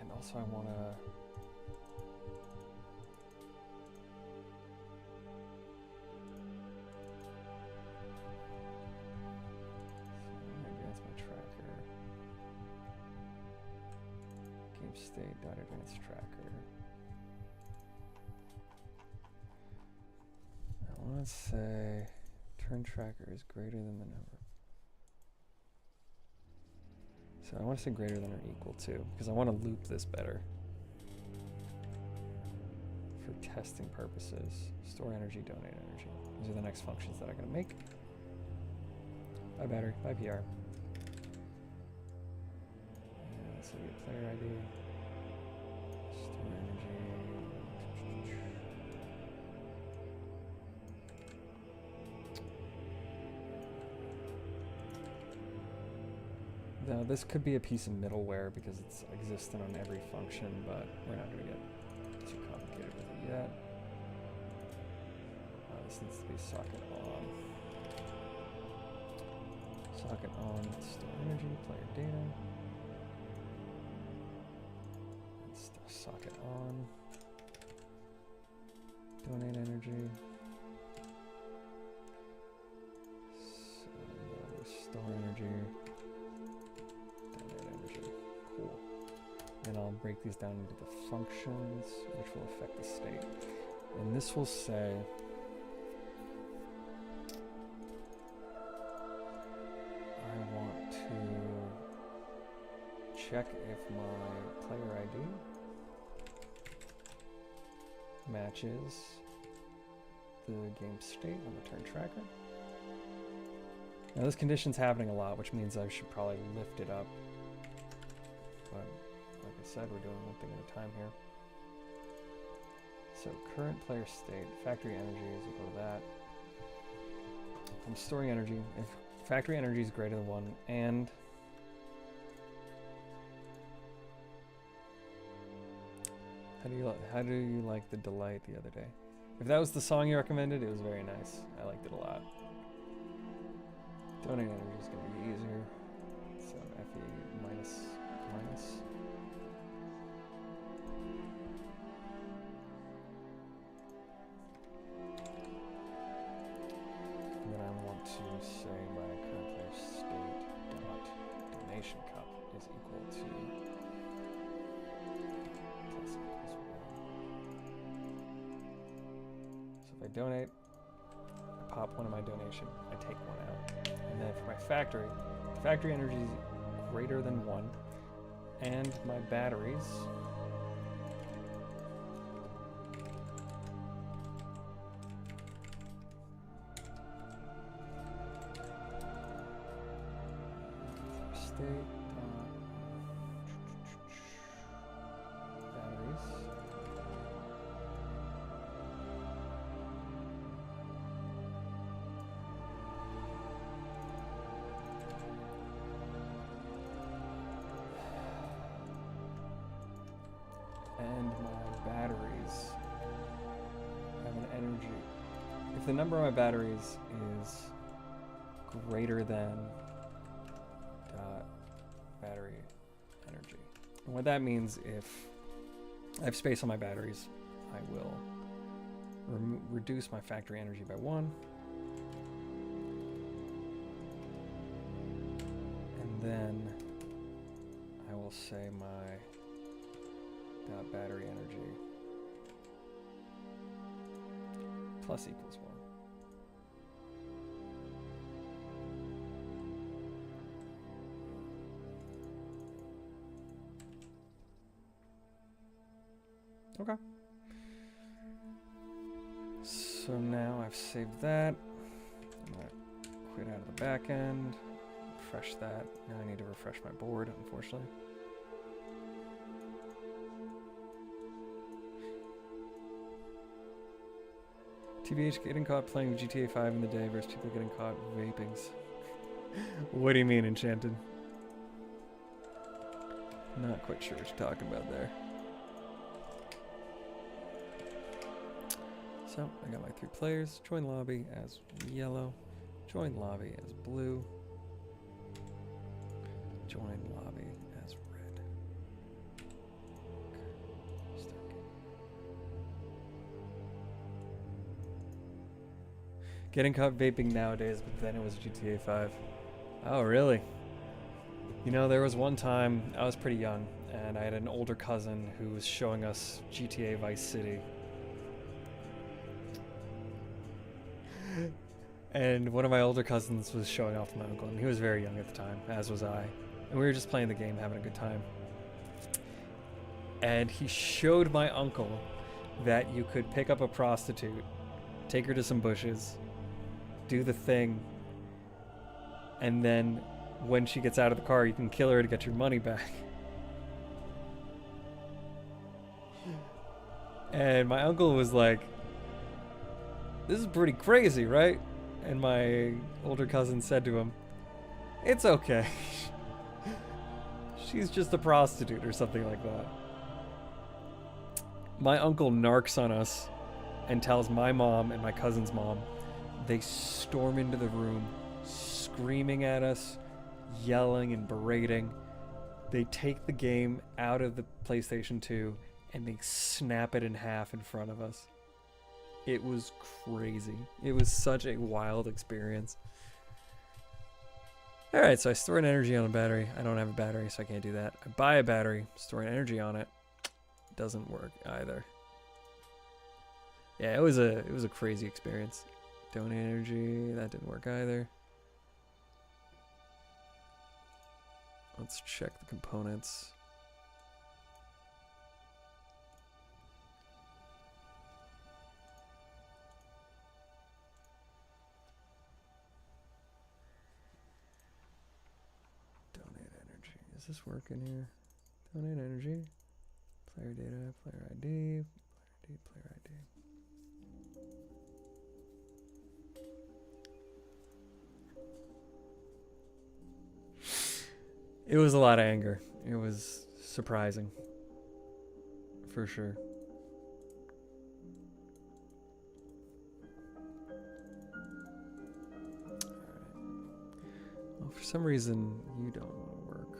Speaker 2: And also I want to advance my tracker. Game state dot advance tracker. I want to say turn tracker is greater than the number. So I want to say greater than or equal to, because I want to loop this better for testing purposes. Store energy, donate energy. These are the next functions that I'm going to make. Buy battery, buy PR. And so we get player ID, store energy. Now this could be a piece of middleware because it's existent on every function, but we're not going to get too complicated with it yet. This needs to be socket on. Socket on, store energy, player data. Socket on. Donate energy. So, store energy. Cool. And I'll break these down into the functions, which will affect the state. And this will say I want to check if my player ID matches the game state on the turn tracker. Now this condition's happening a lot, which means I should probably lift it up. But like I said, we're doing one thing at a time here. So current player state, factory energy is equal to that. I'm storing energy. If factory energy is greater than 1, and how do you like the delight the other day? If that was the song you recommended, it was very nice. I liked it a lot. Donate energy is going to be easier. So FE minus. And then I want to say my current player state dot donation cup is equal to plus equals 1. So if I donate, I pop one of my donation, I take one out. And then for my factory energy is greater than 1. And my batteries State batteries. And my batteries have an energy. If the number of my batteries is greater than battery energy. And what that means, if I have space on my batteries, I will reduce my factory energy by 1. And then I will say my battery energy plus equals 1. Okay. So now I've saved that. I'm gonna quit out of the back end, refresh that. Now I need to refresh my board, unfortunately. TBH getting caught playing GTA 5 in the day versus people getting caught vapings. What do you mean, Enchanted? Not quite sure what you're talking about there. So, I got my 3 players. Join lobby as yellow. Join lobby as blue. Join lobby as red. Okay. Start game. Getting caught vaping nowadays, but then it was GTA 5. Oh, really? You know, there was one time, I was pretty young, and I had an older cousin who was showing us GTA Vice City. And one of my older cousins was showing off to my uncle, and he was very young at the time, as was I. And we were just playing the game, having a good time. And he showed my uncle that you could pick up a prostitute, take her to some bushes, do the thing, and then when she gets out of the car, you can kill her to get your money back. And my uncle was like, "This is pretty crazy, right?" And my older cousin said to him, "It's okay. She's just a prostitute," or something like that. My uncle narcs on us and tells my mom and my cousin's mom. They storm into the room, screaming at us, yelling and berating. They take the game out of the PlayStation 2 and they snap it in half in front of us. It was crazy. It was such a wild experience. Alright, so I store an energy on a battery. I don't have a battery, so I can't do that. I buy a battery, store an energy on it. Doesn't work either. Yeah, it was a crazy experience. Donate energy, that didn't work either. Let's check the components. Donate energy. Is this working here? Donate energy. Player data, player ID, player ID. It was a lot of anger. It was surprising. For sure. Alright. Well, for some reason, you don't want to work.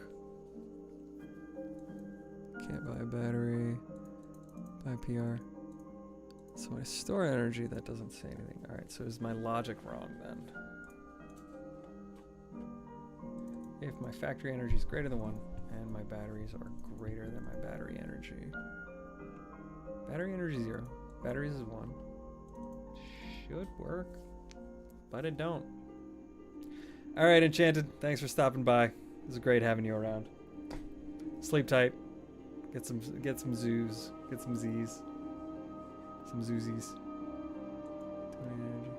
Speaker 2: Can't buy a battery. Buy PR. So when I store energy, that doesn't say anything. Alright, so is my logic wrong then? If my factory energy is greater than 1 and my batteries are greater than my battery energy. Battery energy 0. Batteries is 1. Should work, but it don't. Alright, Enchanted. Thanks for stopping by. It was great having you around. Sleep tight. Get some zoos. Get some Z's. Some zoozies. Donate energy.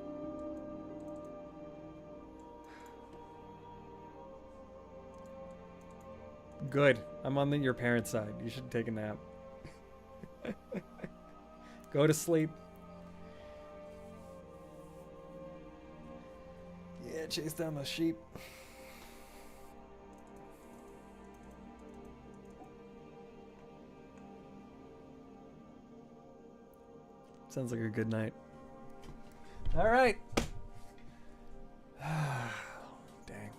Speaker 2: Good. I'm on your parents' side. You should take a nap. Go to sleep. Yeah, chase down the sheep. Sounds like a good night. All right. Dang.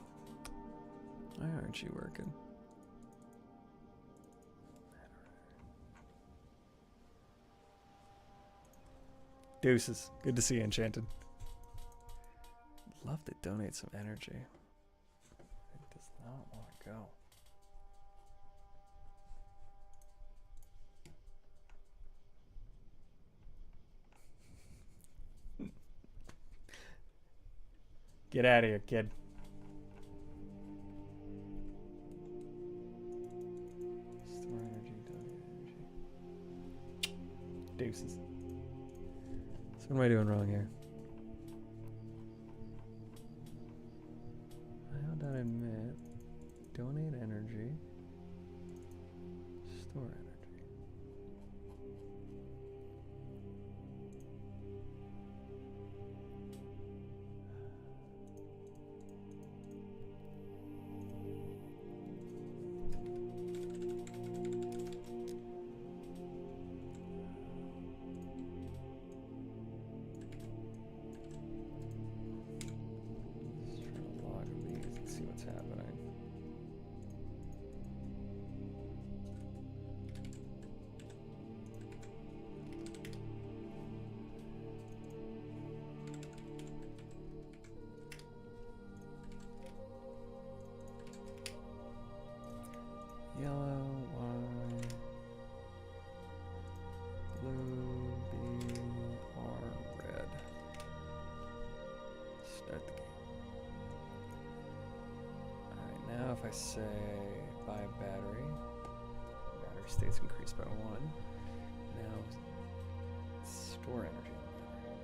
Speaker 2: Why aren't you working? Deuces. Good to see you, Enchanted. Love to donate some energy. It does not want to go. Get out of here, kid. Store energy, donate energy. Deuces. So what am I doing wrong here? IO.admit. Donate energy. Store energy. Yellow, Y, blue, B, R, red. Start the game. Alright, now if I say buy a battery state's increased by 1. Now store energy in the battery.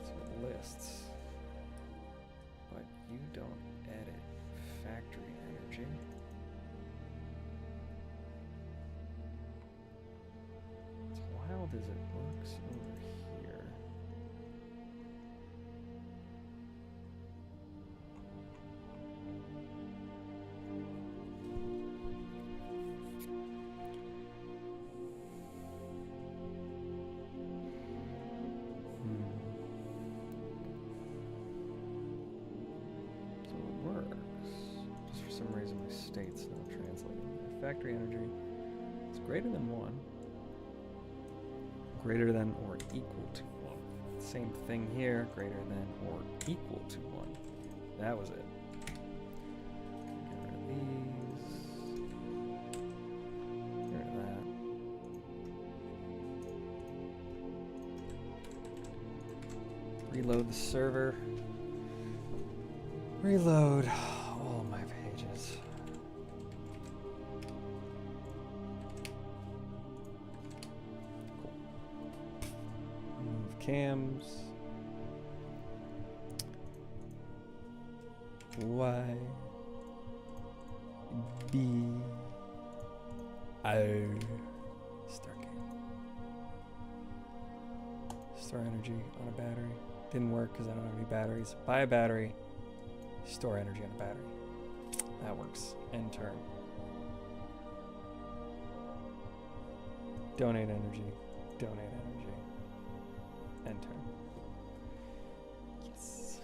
Speaker 2: So it lists. But you don't edit factory energy. How does it work over here? So it works. Just for some reason my state's not translating. Factory energy is greater than 1. Greater than or equal to 1. Same thing here, greater than or equal to 1. That was it. Get rid of these. Get rid of that. Reload the server. Reload all my pages. Cams, Y, B, O, start game. Store energy on a battery. Didn't work because I don't have any batteries. Buy a battery, store energy on a battery. That works. End turn. Donate energy, donate energy. End turn. Yes.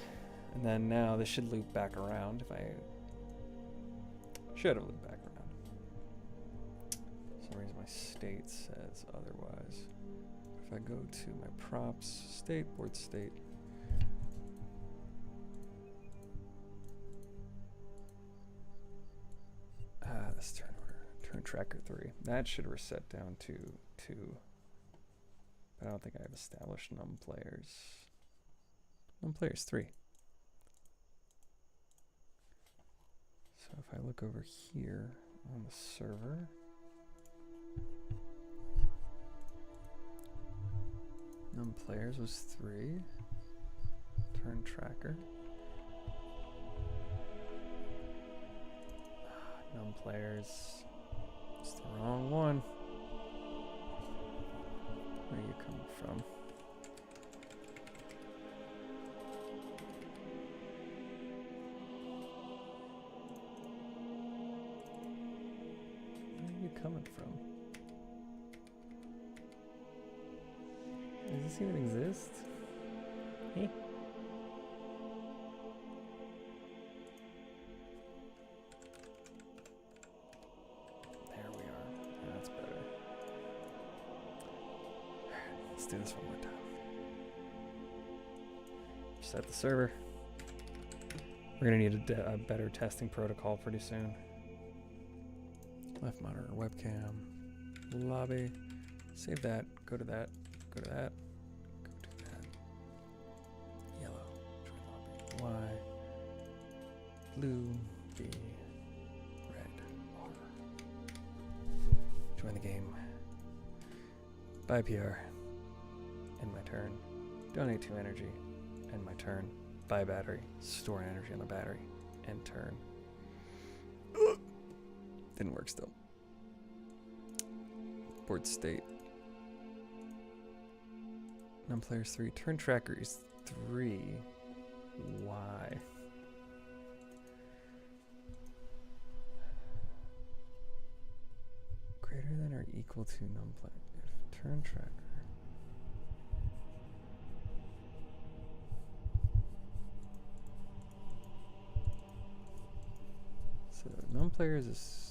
Speaker 2: And then now this should loop back around if I should have looped back around. For some reason my state says otherwise. If I go to my props, state, board state. This turn order. Turn tracker 3. That should reset down to 2. I don't think I have established num players. Num players 3. So if I look over here on the server, num players was 3. Turn tracker. Num players It's the wrong one. Where are you coming from? Where are you coming from? Does this even exist? Hey? There we are. Yeah, that's better. Alright, let's do this one more time. Set the server. We're gonna need a better testing protocol pretty soon. Left monitor, webcam, lobby. Save that. Go to that. Go to that. Go to that. Yellow. Join lobby. Y. Blue. B. Red. R. Join the game. Buy PR. End my turn. Donate 2 energy. End my turn. Buy battery. Store energy on the battery. End turn. Didn't work still. Board state. Players 3. Turn tracker is 3. Why? Greater than or equal to numplayer. If turn tracker. So numplayers is.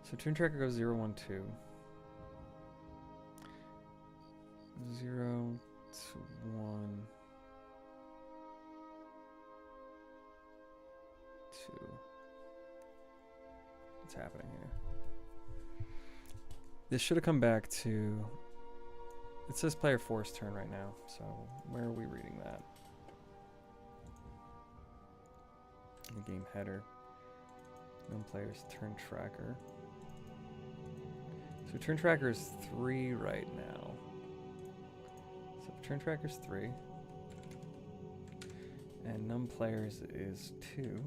Speaker 2: So turn tracker goes 0, 1, 2. 0 to 1. 2. What's happening here? This should have come back to... It says player 4's turn right now, so where are we reading that? The game header. Player's turn tracker. So turn tracker is 3 right now. So turn tracker is 3. And num players is 2.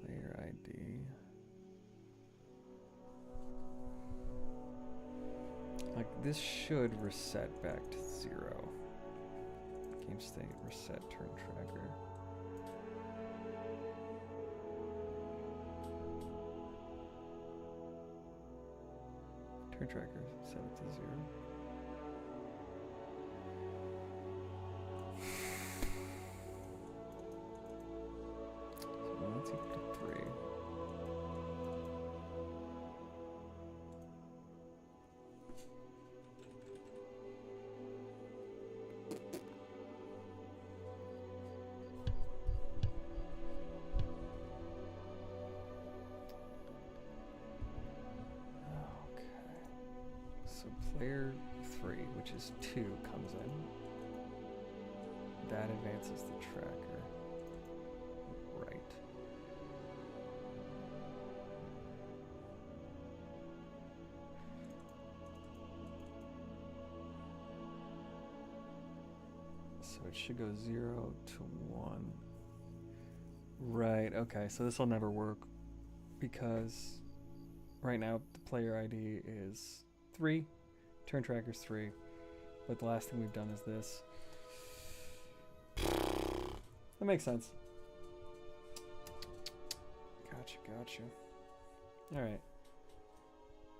Speaker 2: Player ID. Like, this should reset back to 0. Game state, reset turn tracker. Turn tracker, set it to 0. So that's equal to 3. Player 3, which is 2, comes in. That advances the tracker. Right. So it should go 0 to 1. Right, okay, so this will never work because right now the player ID is 3. Turn tracker's 3, but the last thing we've done is this. That makes sense. Gotcha. Alright.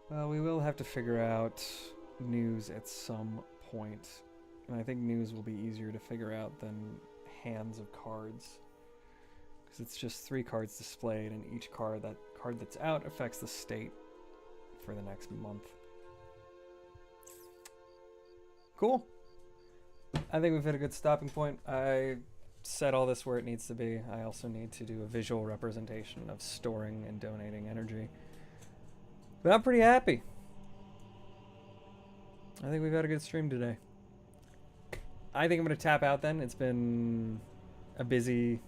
Speaker 2: Well, we will have to figure out news at some point. And I think news will be easier to figure out than hands of cards. Because it's just 3 cards displayed, and each card that's out affects the state for the next month. Cool. I think we've hit a good stopping point. I set all this where it needs to be. I also need to do a visual representation of storing and donating energy. But I'm pretty happy. I think we've had a good stream today. I think I'm going to tap out then. It's been a busy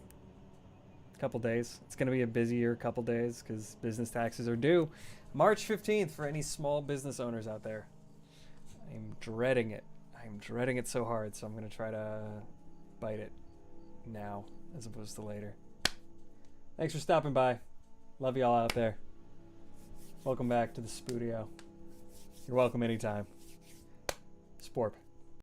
Speaker 2: couple days. It's going to be a busier couple days because business taxes are due March 15th for any small business owners out there. I'm dreading it. I'm dreading it so hard, so I'm going to try to bite it now as opposed to later. Thanks for stopping by. Love y'all out there. Welcome back to the studio. You're welcome anytime. Sporp.